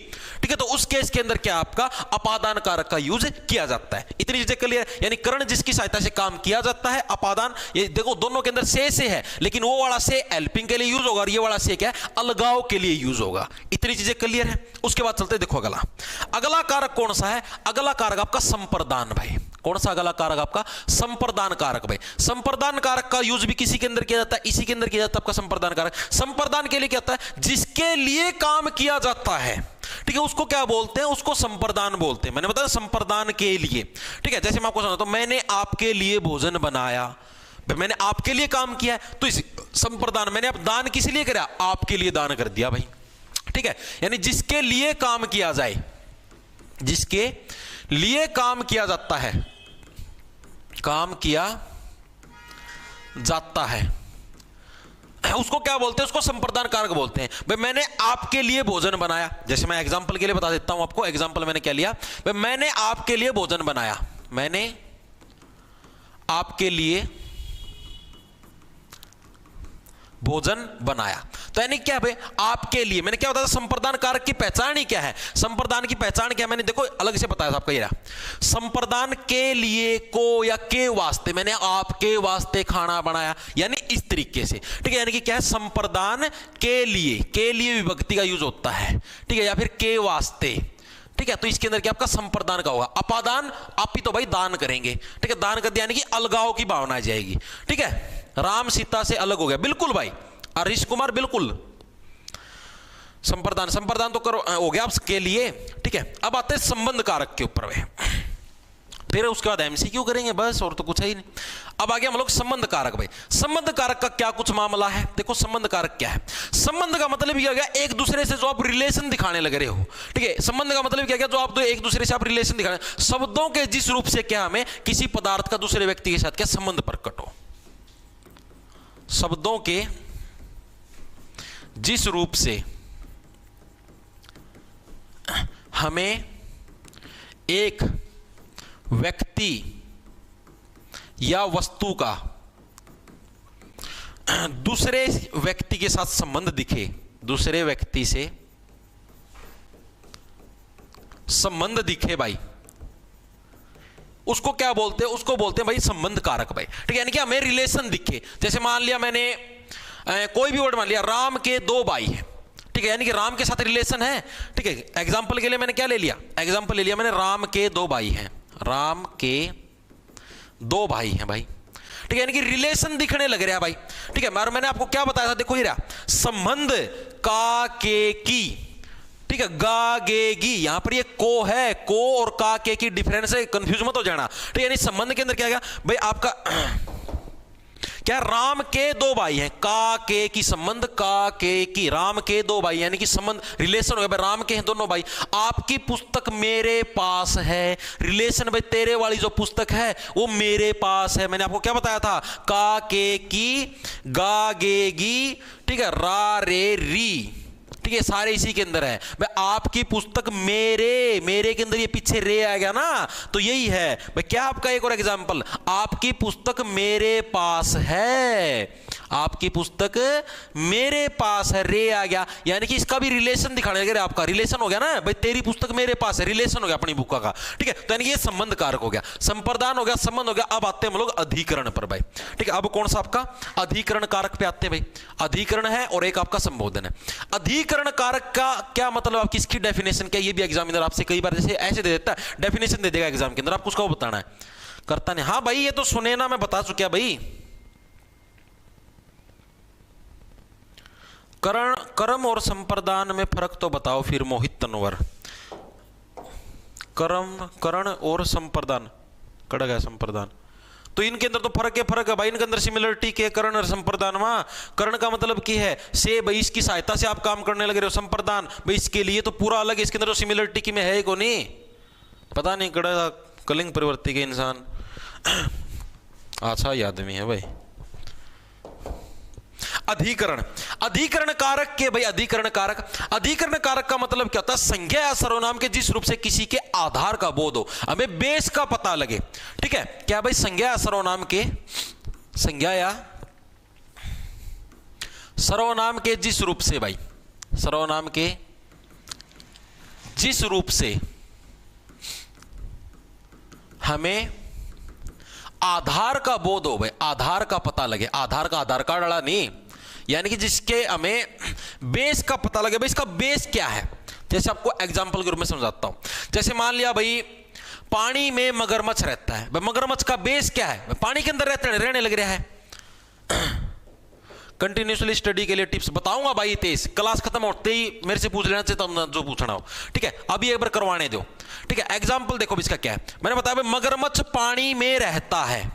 Speaker 1: ठीक है, तो उस केस के अंदर क्या आपका? अपादान कारक का यूज किया जाता है। इतनी चीजें क्लियर, यानी करण जिसकी सहायता से काम किया जाता है, अपादान, ये देखो दोनों के अंदर से है, लेकिन वो वाला से हेल्पिंग के लिए यूज होगा और ये वाला से क्या है? अलगाव के लिए यूज होगा। इतनी चीजें क्लियर है। उसके बाद चलते देखो अगला कारक कौन सा है? अगला कारक आपका संप्रदान भाई। कौन सा अगला कारक आपका? संप्रदान कारक भाई। संप्रदान कारक का यूज भी किसी के अंदर किया जाता है, इसी के अंदर किया जाता है आपका संप्रदान कारक। संप्रदान के लिए क्या होता है? जिसके लिए काम किया जाता है, ठीक है, उसको क्या बोलते हैं? उसको संप्रदान बोलते हैं। मैंने बताया संप्रदान के लिए। ठीक है, जैसे मैं आपको समझाता हूं, मैंने आपके लिए भोजन बनाया, मैंने आपके लिए काम किया है, तो इस संप्रदान, मैंने अब दान किस लिए करा? आपके लिए दान कर दिया भाई। ठीक है, यानी जिसके लिए काम किया जाए, जिसके लिए काम किया जाता है, काम किया जाता है उसको क्या बोलते हैं? उसको संप्रदान कारक बोलते हैं। भाई मैंने आपके लिए भोजन बनाया, जैसे मैं एग्जांपल के लिए बता देता हूं आपको, एग्जांपल मैंने क्या लिया, भाई मैंने आपके लिए भोजन बनाया, मैंने आपके लिए भोजन बनाया, तो यानी क्या भाई आपके लिए, मैंने क्या बताया संप्रदान कारक की पहचान ही क्या है? संप्रदान की पहचान क्या है मैंने देखो अलग से बताया था आपका, ये रहा संप्रदान के लिए को या के वास्ते, मैंने आपके वास्ते खाना बनाया, यानी इस तरीके से, ठीक है। यानी कि क्या है संप्रदान के लिए विभक्ति का यूज होता है, ठीक है, या फिर के वास्ते, ठीक है। तो इसके अंदर क्या आपका संप्रदान का होगा। अपादान आप ही तो भाई दान करेंगे, ठीक है, दान कर दिया यानी कि अलगाव की भावना आ जाएगी, ठीक है। राम सीता से अलग हो गया, बिल्कुल भाई हरीश कुमार, बिल्कुल संप्रदान तो करो हो गया आपके लिए, ठीक है। अब आते हैं संबंध कारक के ऊपर में, फिर उसके बाद एमसीक्यू करेंगे बस, और तो कुछ है ही नहीं। अब आ गया हम लोग संबंध कारक। भाई संबंध कारक का क्या कुछ मामला है? देखो संबंध कारक क्या है? संबंध का मतलब क्या गया? एक दूसरे से जो आप रिलेशन दिखाने लग रहे हो, ठीक है। संबंध का मतलब क्या गया? जो आप एक दूसरे से आप रिलेशन दिखाने, शब्दों के जिस रूप से क्या हमें किसी पदार्थ का दूसरे व्यक्ति के साथ क्या संबंध प्रकट हो, शब्दों के जिस रूप से हमें एक व्यक्ति या वस्तु का दूसरे व्यक्ति के साथ संबंध दिखे, दूसरे व्यक्ति से संबंध दिखे भाई, उसको क्या बोलते हैं? उसको बोलते हैं भाई संबंध कारक भाई, ठीक है। यानी कि हमें रिलेशन दिखे, जैसे मान लिया मैंने कोई भी वर्ड मान लिया, राम के 2 भाई हैं, ठीक है, यानी कि राम के साथ रिलेशन है, ठीक है। एग्जांपल के लिए मैंने क्या ले लिया? एग्जांपल ले लिया मैंने राम के 2 भाई हैं, राम के 2 भाई हैं भाई, ठीक है, यानी कि रिलेशन दिखने लग रहा है भाई, ठीक है। मैंने आपको क्या बताया था? देखो ये रहा संबंध का के की, ठीक है, गा गे गी, यहां पर ये को है, को और का के की डिफरेंस है, कंफ्यूज मत हो जाना, ठीक है। यानी संबंध के अंदर क्या गया भाई आपका क्या? राम के 2 भाई हैं, का के की संबंध, का के की, राम के 2 भाई यानी कि संबंध रिलेशन हो गया भाई, राम के हैं दोनों भाई, आपकी पुस्तक मेरे पास है, रिलेशन भाई तेरे वाली जो पुस्तक है वो मेरे पास है। मैंने आपको क्या बताया था? का के की, गा गे गी, ठीक है, रा रे री, ठीक है, सारे इसी के अंदर है भाई। आपकी पुस्तक मेरे के अंदर ये पीछे रे आ गया ना, तो यही है भाई क्या आपका एक और एग्जांपल, आपकी पुस्तक मेरे पास है, आपकी पुस्तक मेरे पास है, रे आ गया, यानी कि इसका भी रिलेशन दिखाने लगे, आपका रिलेशन हो गया ना भाई, तेरी पुस्तक मेरे पास है, रिलेशन हो गया अपनी बुक का, ठीक है। तो यानी ये संबंध कारक हो गया, संप्रदान हो गया, संबंध हो गया। अब आते हैं हम लोग अधिकरण पर भाई, ठीक है। अब कौन सा आपका अधिकरण कारक पे आते हैं भाई, अधिकरण है और एक आपका संबोधन है। अधिकरण कारक का क्या मतलब? आपकी इसकी डेफिनेशन क्या? ये भी एग्जामिनर आपसे कई बार जैसे ऐसे दे देता है, डेफिनेशन दे देगा एग्जाम के अंदर, आपको उसका बताना है, करता नहीं। हाँ भाई ये तो सुने ना, मैं बता चुका भाई। कर्म और संप्रदान में फर्क तो बताओ फिर मोहित तनवर। करण और संप्रदान, कड़ गया संप्रदान, तो इनके अंदर तो फर्क है भाई, इनके अंदर सिमिलरिटी के करण और संप्रदान। वहां करण का मतलब की है से भाई इसकी सहायता से आप काम करने लगे रहे हो, संप्रदान भाई इसके लिए तो पूरा अलग है, इसके अंदर तो सिमिलरिटी की में है को नहीं, पता नहीं कड़ा कलिंग प्रवृत्ति के इंसान अच्छा ही आदमी है भाई। अधिकरण कारक के भाई, अधिकरण कारक का मतलब क्या होता है? संज्ञा या सर्वनाम के जिस रूप से किसी के आधार का बोध हो, हमें बेस का पता लगे, ठीक है। क्या भाई? संज्ञा या सर्वनाम के, संज्ञा या सर्वनाम के जिस रूप से भाई, सर्वनाम के जिस रूप से हमें आधार का बोध हो भाई, आधार का पता लगे, आधार का आधार कार्ड वाला नहीं, यानी कि जिसके हमें बेस का पता लगे भाई, इसका बेस क्या है। जैसे आपको एग्जांपल के रूप में समझाता हूं, जैसे मान लिया भाई पानी में मगरमच्छ रहता है भाई, मगरमच्छ का बेस क्या है? पानी के अंदर रहने लग रहा है। कंटिन्यूसली स्टडी के लिए टिप्स बताऊंगा भाई, तेज क्लास खत्म होते ही मेरे से पूछ लेना चाहिए जो पूछना हो, ठीक है। अभी एक बार करवाने दो, ठीक है। एग्जांपल देखो इसका क्या है, मैंने बताया भाई मगरमच्छ पानी में रहता है,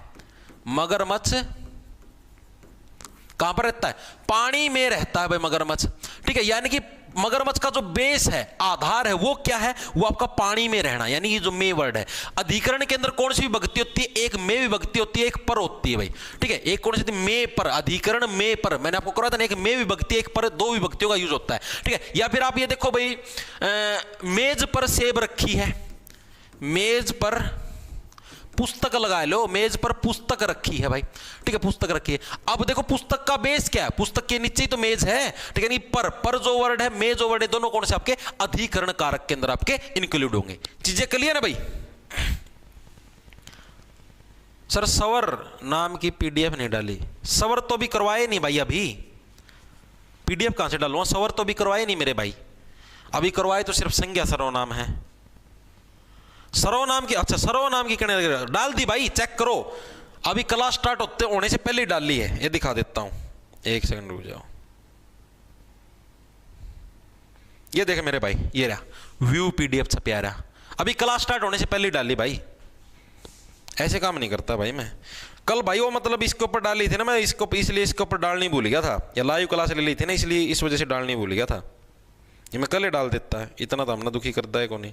Speaker 1: मगरमच्छ कहां पर रहता है? पानी में रहता है भाई मगरमच्छ, ठीक है। यानी कि मगरमच्छ का जो बेस है, आधार है, वो क्या है? वो आपका पानी में रहना, यानी ये जो मे वर्ड है। अधिकरण के अंदर कौन सी विभक्ति होती है? एक मे विभक्ति होती है, एक पर होती है भाई, ठीक है। एक कौन सी? मे पर, अधिकरण मे पर, मैंने आपको कराया था ना, एक मे विभक्ति, एक पर, दो विभक्तियों का यूज होता है, ठीक है। या फिर आप ये देखो भाई, मेज पर सेब रखी है, मेज पर पुस्तक लगा लो, मेज पर पुस्तक रखी है भाई, ठीक है, पुस्तक रखी है। अब देखो पुस्तक का बेस क्या है? पुस्तक के नीचे ही तो मेज है, ठीक है। नहीं, पर जो वर्ड है, मेज जो वर्ड है, दोनों कौन से आपके? अधिकरण कारक के अंदर आपके इंक्लूड होंगे। चीजें क्लियर है भाई? सर सवर नाम की पीडीएफ नहीं डाली। सवर तो भी करवाए नहीं भाई, अभी पीडीएफ कहां से डालूंगा? सवर तो भी करवाए नहीं मेरे भाई, अभी करवाए तो सिर्फ संज्ञा सर्वनाम है। सर्वनाम की, अच्छा सर्वनाम की कहने डाल दी भाई, चेक करो, अभी क्लास स्टार्ट होने से पहले ही डाल ली है। ये दिखा देता हूं, एक सेकंड रुक जाओ। ये देखे मेरे भाई, ये रहा व्यू पीडीएफ छपा आ रहा, अभी क्लास स्टार्ट होने से पहले ही डाल ली भाई। ऐसे काम नहीं करता भाई मैं। कल भाई वो मतलब इसके ऊपर डाल ली थी ना मैं, इसको इसलिए इसके ऊपर डालनी भूल गया था, या लाइव क्लास ले ली थी ना, इसलिए इस वजह से डालनी भूल गया था। ये मैं कल ही डाल देता है, इतना तो हमने दुखी करता है को नहीं।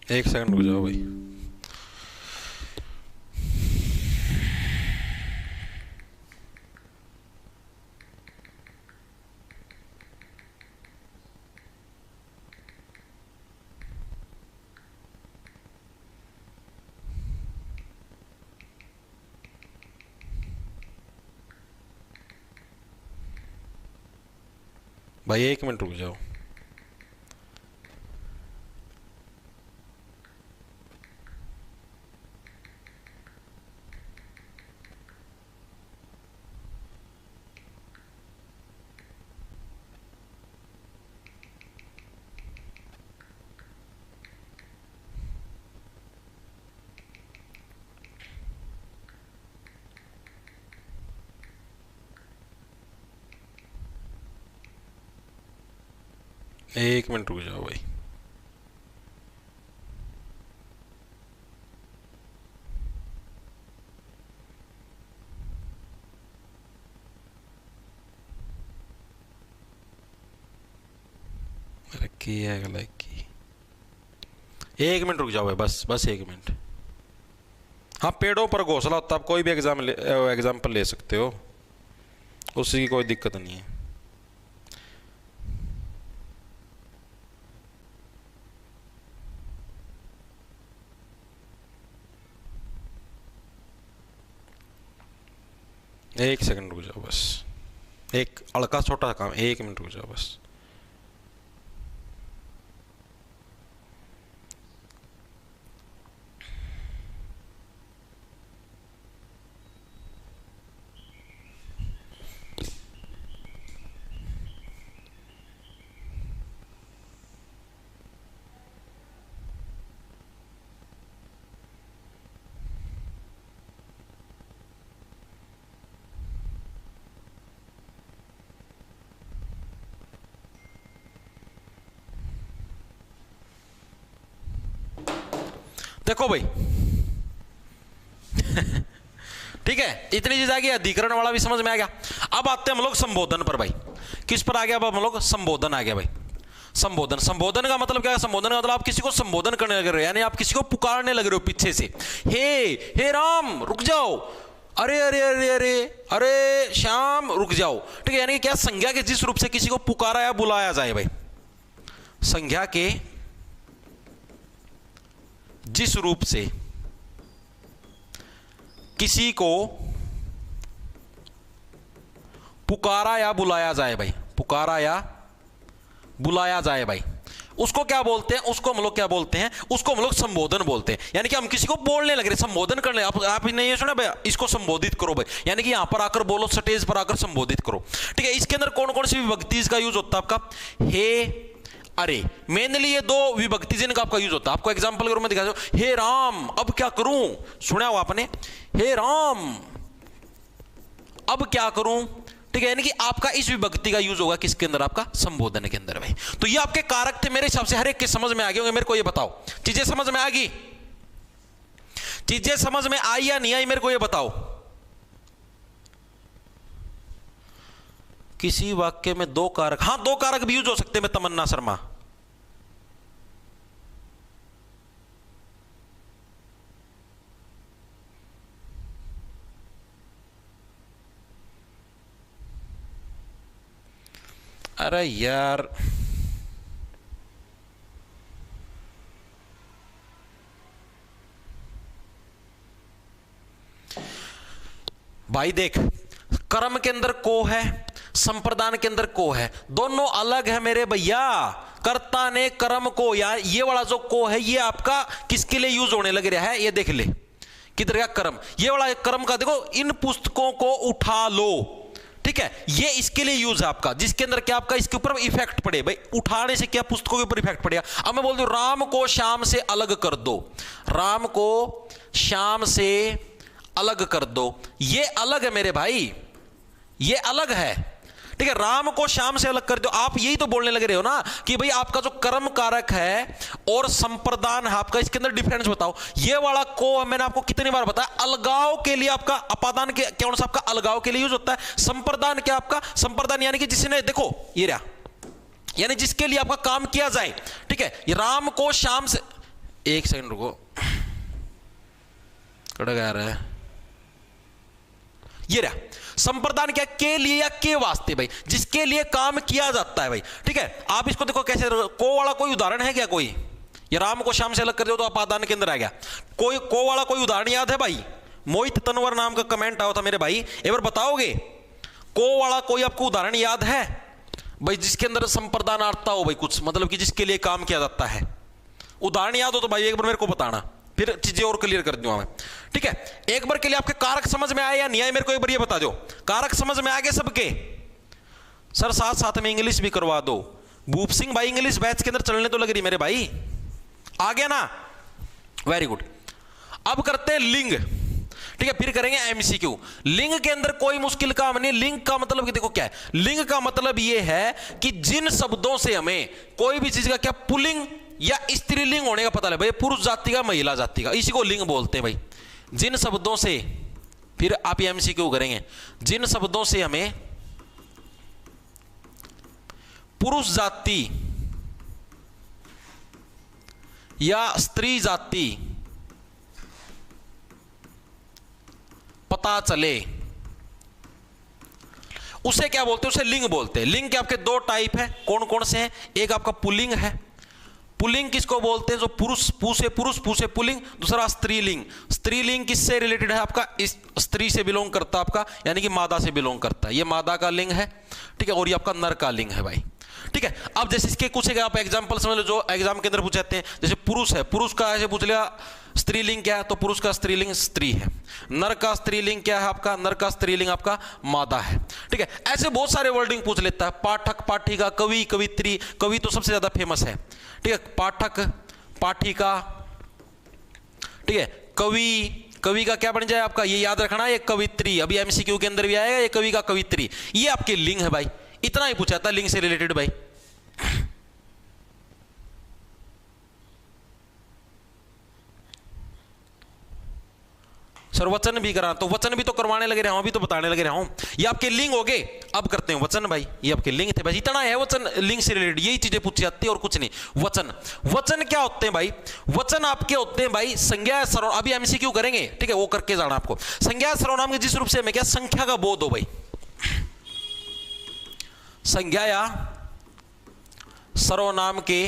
Speaker 1: एक सेकंड रुक जाओ भाई। भाई 1 मिनट रुक जाओ। एक मिनट रुक जाओ भाई। रखी है लाइक की, 1 मिनट रुक जाओ भाई, बस 1 मिनट। हाँ, पेड़ों पर घोंसला होता है, आप कोई भी एग्जाम्पल ले सकते हो, उसकी कोई दिक्कत नहीं है। एक सेकंड रुक जाओ बस, एक हल्का छोटा काम, 1 मिनट रुक जाओ बस। देखो भाई ठीक है, इतनी चीज आ गई, अधिकरण वाला भी समझ में आ गया। अब आते हैं हम लोग संबोधन पर भाई। किस पर आ गया? अब हम लोग संबोधन आ गया भाई। संबोधन, संबोधन का मतलब क्या है? संबोधन का मतलब आप किसी को संबोधन करने लग रहे हो, यानी आप किसी को पुकारने लग रहे हो पीछे से, हे राम रुक जाओ, अरे अरे अरे अरे अरे श्याम रुक जाओ, ठीक है। यानी कि क्या? संज्ञा के जिस रूप से किसी को पुकारा या बुलाया जाए भाई, संज्ञा के जिस रूप से किसी को पुकारा या बुलाया जाए भाई, पुकारा या बुलाया जाए भाई, उसको क्या बोलते हैं? उसको हम लोग क्या बोलते हैं? उसको हम लोग संबोधन बोलते हैं। यानी कि हम किसी को बोलने लग रहे, संबोधन करने। आप नहीं सुना भाई, इसको संबोधित करो भाई, यानी कि यहां पर आकर बोलो, स्टेज पर आकर संबोधित करो, ठीक है। इसके अंदर कौन कौन सी विभक्ति का यूज होता है आपका? हे, अरे, मेनली ये दो विभक्ति जिनका आपका यूज होता है। आपको एग्जांपल करूं मैं, दिखा दो, हे राम अब क्या करूं, सुना हो आपने, हे राम अब क्या करूं, ठीक है। यानी कि आपका इस विभक्ति का यूज होगा किसके अंदर? आपका संबोधन के अंदर भाई। तो ये आपके कारक थे, मेरे हिसाब से हर एक के समझ में आ गए होंगे। मेरे को ये बताओ, चीजें समझ में आ गई? चीजें समझ में आई या नहीं आई मेरे को ये बताओ। किसी वाक्य में दो कारक, हां दो कारक भी यूज हो सकते हैं। मैं तमन्ना शर्मा, अरे यार भाई देख, कर्म के अंदर को है, संप्रदान के अंदर को है, दोनों अलग है मेरे भैया। कर्ता ने कर्म को, या ये वाला जो को है ये आपका किसके लिए यूज होने लग रहा है, ये देख ले किधर गया कर्म। ये वाला कर्म का देखो, इन पुस्तकों को उठा लो, ठीक है, ये इसके लिए यूज है आपका, जिसके अंदर क्या आपका इसके ऊपर इफेक्ट पड़े। भाई उठाने से क्या पुस्तकों के ऊपर इफेक्ट पड़ेगा। अब मैं बोल दूं राम को श्याम से अलग कर दो, राम को श्याम से अलग कर दो, ये अलग है मेरे भाई, ये अलग है, ठीक है। राम को श्याम से अलग कर दो, आप यही तो बोलने लग रहे हो ना कि भाई आपका जो कर्म कारक है और संप्रदान है आपका, इसके अंदर डिफरेंस बताओ। ये वाला को मैंने आपको कितनी बार बताया, अलगाव के लिए आपका, अपादान के कौन सा आपका अलगाव के लिए यूज होता है। संप्रदान क्या आपका, संप्रदान यानी कि जिसने, देखो ये रहा, यानी जिसके लिए आपका काम किया जाए, ठीक है। ये राम को श्याम से, एक सेकंड रुको, कड़ गया रहा है, ये रहा संप्रदान क्या, के लिए या के वास्ते, भाई जिसके लिए काम किया जाता है भाई, ठीक है। आप इसको देखो कैसे, को वाला कोई उदाहरण है क्या कोई, ये राम को श्याम से अलग कर दो तो अपादान के अंदर आ गया। कोई को वाला कोई उदाहरण याद है भाई? मोहित तनवर नाम का कमेंट आया था मेरे भाई, एक बार बताओगे को वाला कोई आपको उदाहरण याद है भाई, जिसके अंदर संप्रदान आता हो भाई कुछ, मतलब कि जिसके लिए काम किया जाता है, उदाहरण याद हो तो भाई एक बार मेरे को बताना, फिर चीजें और क्लियर कर दूंगा मैं, ठीक है। एक बार के लिए आपके कारक समझ में आए या नहीं आए मेरे को एक बार ये बता दो। कारक समझ में आ गए सबके? सर साथ साथ में इंग्लिश भी करवा दो। भूप सिंह भाई इंग्लिश बैच के अंदर चलने तो लग रही मेरे भाई, आ गया ना, वेरी गुड। अब करते हैं लिंग, ठीक है, फिर करेंगे एमसीक्यू। लिंग के अंदर कोई मुश्किल काम नहीं। लिंग का मतलब कि देखो क्या है, लिंग का मतलब ये है कि जिन शब्दों से हमें कोई भी चीज का क्या पुल्लिंग या स्त्रीलिंग होने का पता लगे, भाई पुरुष जाति का महिला जाति का, इसी को लिंग बोलते हैं भाई। जिन शब्दों से, फिर आप ये एमसीक्यू करेंगे, जिन शब्दों से हमें पुरुष जाति या स्त्री जाति पता चले, उसे क्या बोलते हैं, उसे लिंग बोलते हैं। लिंग के आपके दो टाइप है, कौन कौन से हैं? एक आपका पुल्लिंग है, पुल्लिंग किसको बोलते हैं, जो पुरुष पूसे पुल्लिंग। दूसरा स्त्रीलिंग, स्त्रीलिंग किससे रिलेटेड है आपका, इस स्त्री से बिलोंग करता है आपका, यानी कि मादा से बिलोंग करता है, ये मादा का लिंग है, ठीक है, और ये आपका नर का लिंग है भाई, ठीक है। अब जैसे इसके कुछ आप एग्जांपल समझ लो जो एग्जाम के अंदर पूछ जाते हैं, जैसे पुरुष है, पुरुष का ऐसे पूछ लिया स्त्रीलिंग क्या है, तो पुरुष का स्त्रीलिंग स्त्री है। नर का स्त्रीलिंग क्या है आपका, नर का स्त्रीलिंग आपका मादा है, ठीक है। ऐसे बहुत सारे वर्डिंग पूछ लेता है। पाठक, पाठिका, कवि, कवित्री, कवि तो सबसे ज्यादा फेमस है, ठीक है, पाठक, पाठिका, ठीक है, कवि, कवि का क्या बन जाए आपका, ये याद रखना, ये कवित्री, अभी एमसीक्यू के अंदर भी आएगा, ये कवि का कवित्री, ये आपके लिंग है भाई। इतना ही पूछा था लिंग से रिलेटेड भाई। सर वचन भी करा, तो वचन भी तो करवाने लगे रहा हूं, अभी तो बताने लगे रहा हूं। ये आपके लिंग हो गए। अब करते हैं वचन भाई, ये आपके लिंग थे भाई, इतना है वचन लिंग से रिलेटेड, यही चीजें पूछी जाती है और कुछ नहीं। वचन, वचन क्या होते हैं भाई? वचन आपके होते हैं भाई संज्ञा सर्वनाम, अभी एमसीक्यू करेंगे, ठीक है, वो करके जाना आपको। संज्ञा सर्वनाम के जिस रूप से हमें क्या संख्या का बोध हो भाई, संज्ञा या सर्वनाम के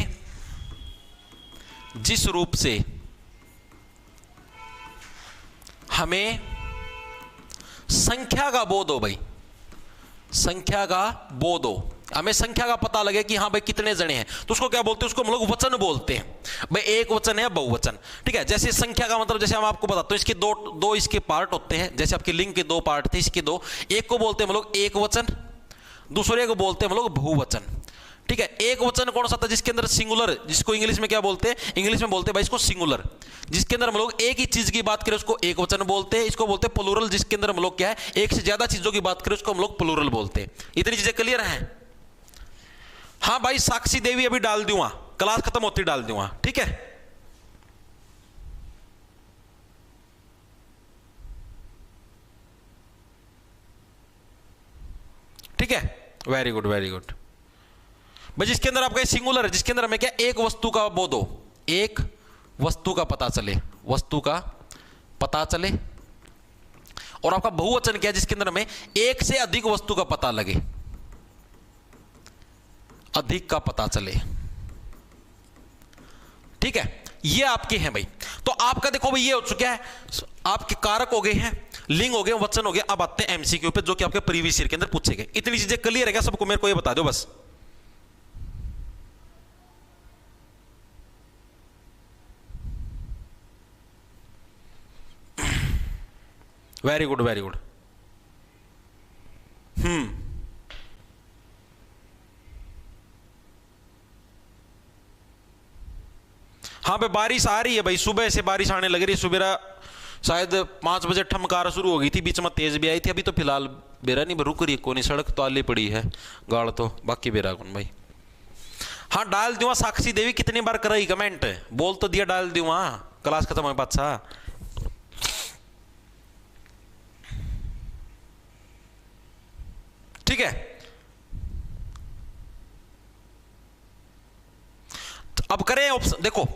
Speaker 1: जिस रूप से हमें संख्या का बोध हो भाई, संख्या का बोध हो, हमें संख्या का पता लगे कि हाँ भाई कितने जने हैं, तो उसको क्या बोलते हैं, उसको हम लोग वचन बोलते हैं भाई। एक वचन है बहुवचन, ठीक है। जैसे संख्या का मतलब, जैसे हम आपको बताते हैं, इसके दो इसके पार्ट होते हैं, जैसे आपके लिंग के दो पार्ट थे, इसके दो, एक को बोलते हैं हम लोग एक वचन, दूसरे को बोलते हैं हम लोग बहुवचन, ठीक है। एक वचन कौन सा था, जिसके अंदर सिंगुलर, जिसको इंग्लिश में क्या बोलते हैं, इंग्लिश में बोलते हैं भाई इसको सिंगुलर, जिसके अंदर हम लोग एक ही चीज की बात करें उसको एक वचन बोलते हैं। इसको बोलते हैं प्लूरल, जिसके अंदर हम लोग क्या है एक से ज्यादा चीजों की बात करें उसको हम लोग प्लूरल बोलते हैं। इतनी चीजें क्लियर हैं? हाँ भाई, साक्षी देवी अभी डाल दूंगा, क्लास खत्म होती डाल दूंगा, ठीक है। ठीक है, वेरी गुड वेरी गुड भाई। जिसके अंदर आपका सिंगुलर है, जिसके अंदर हमें क्या एक वस्तु का बोध हो, एक वस्तु का पता चले, वस्तु का पता चले। और आपका बहुवचन क्या है, जिसके अंदर हमें एक से अधिक वस्तु का पता लगे, अधिक का पता चले। ठीक है, ये आपके हैं भाई। तो आपका देखो भाई ये हो चुका है, आपके कारक हो गए हैं, लिंग हो गए, वचन हो गए। अब आते हैं एमसीक्यू पे, जो कि आपके प्रीवियस ईयर के अंदर पूछे गए। इतनी चीजें क्लियर है क्या सबको? मेरे को ये बता दो बस। Very good very good. हाँ भाई, बारिश आ रही है भाई, सुबह से बारिश आने लग रही है। सुबह शायद 5 बजे ठमकार शुरू हो गई थी, बीच में तेज भी आई थी। अभी तो फिलहाल बेरा नहीं रुक रही, कोनी सड़क तो आली पड़ी है, गाड़ तो बाकी बेरा कौन भाई। हाँ डाल दूंगा। साक्षी देवी कितनी बार कर रही कमेंट, बोल तो दिया डाल दूंगा, क्लास खत्म है बादशाह। ठीक है, अब करें ऑप्शन। देखो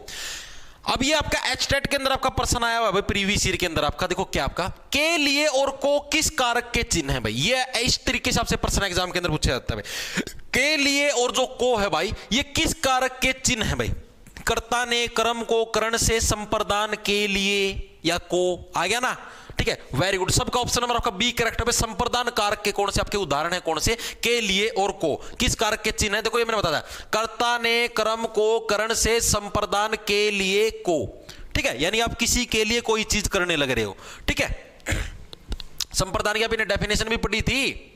Speaker 1: अब ये आपका एचटेट के अंदर आपका प्रश्न आया हुआ है भाई, प्रीवियस ईयर के अंदर आपका। देखो क्या आपका के लिए और को किस कारक के चिन्ह है भाई, ये इस तरीके से आपसे प्रश्न एग्जाम के अंदर पूछा जाता है भाई। के लिए और जो को है भाई, ये किस कारक के चिन्ह है भाई। कर्ता ने कर्म को करण से संप्रदान के लिए या को आ गया ना। ठीक है, वेरी गुड। सबका ऑप्शन नंबर आपका बी करेक्ट है। संप्रदान कारक के कौन से आपके उदाहरण है, कौन से? के लिए और को किस कारक के चिन्ह है? देखो ये मैंने बताया, कर्ता ने कर्म को करण से संप्रदान के लिए को। ठीक है, यानी आप किसी के लिए कोई चीज करने लग रहे हो। ठीक है, संप्रदान की आपने डेफिनेशन भी पढ़ी थी,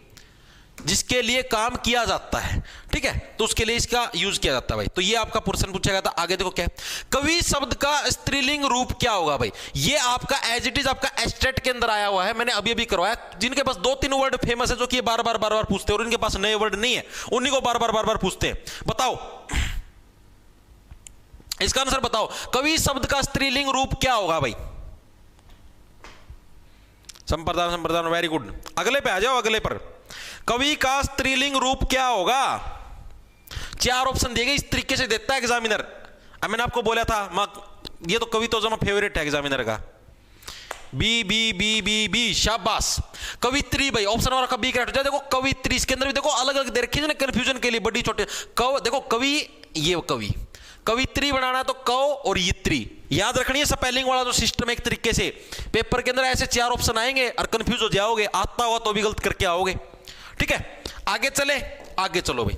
Speaker 1: जिसके लिए काम किया जाता है। ठीक है, तो उसके लिए इसका यूज किया जाता है भाई। तो ये आपका प्रश्न पूछा गया था। आगे देखो क्या, कवि शब्द का स्त्रीलिंग रूप क्या होगा भाई। ये आपका एज इट इज आपका एस्टेट के अंदर आया हुआ है, मैंने अभी अभी करवाया। जिनके पास 2-3 वर्ड फेमस है, जो कि बार बार पूछते हैं, और इनके पास नए वर्ड नहीं है, उन्हीं को बार बार पूछते हैं। बताओ इसका आंसर बताओ, कवि शब्द का स्त्रीलिंग रूप क्या होगा भाई। संप्रदान, संप्रदान, वेरी गुड। अगले पे आ जाओ, अगले पर। कवि का स्त्रीलिंग रूप क्या होगा? 4 ऑप्शन दिए गए, इस तरीके से देता है एग्जामिनर। अब मैंने आपको बोला था, ये तो कवि तो जो फेवरेट है एग्जामिनर का, B B B B B, शाबाश। कवित्री भाई, ऑप्शन नंबर का बी करेक्ट हो जाए। देखो कवित्री, इसके अंदर भी देखो अलग अलग दे रखी है ना, कंफ्यूजन के लिए बड़ी छोटे। देखो कवि, ये कवि, कवित्री बनाना तो कव और यित्री याद रखनी है। स्पेलिंग वाला जो सिस्टम, एक तरीके से पेपर के अंदर ऐसे 4 ऑप्शन आएंगे और कंफ्यूज हो जाओगे, आता हुआ तो भी गलत करके आओगे। ठीक है, आगे चले, आगे चलो भाई।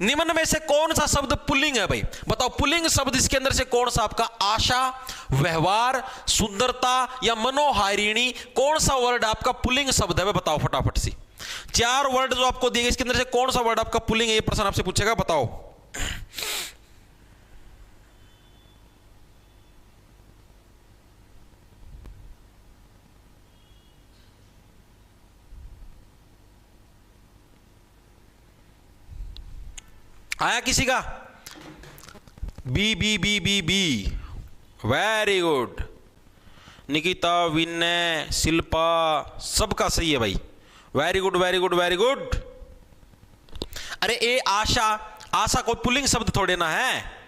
Speaker 1: निम्न में से कौन सा शब्द पुल्लिंग है भाई? बताओ पुल्लिंग शब्द इसके अंदर से कौन सा आपका आशा, व्यवहार, सुंदरता या मनोहारिणी, कौन सा वर्ड आपका पुल्लिंग शब्द है? बताओ फटाफट से। 4 वर्ड जो आपको दिए गए, इसके अंदर से कौन सा वर्ड आपका पुल्लिंग है? ये प्रश्न आपसे पूछेगा, बताओ। आया किसी का? B B B B B, very good. Nikita, Vinay, Shilpa, सबका सही है भाई, very good very good very good. अरे ए आशा, आशा कोई पुल्लिंग शब्द थोड़े ना है।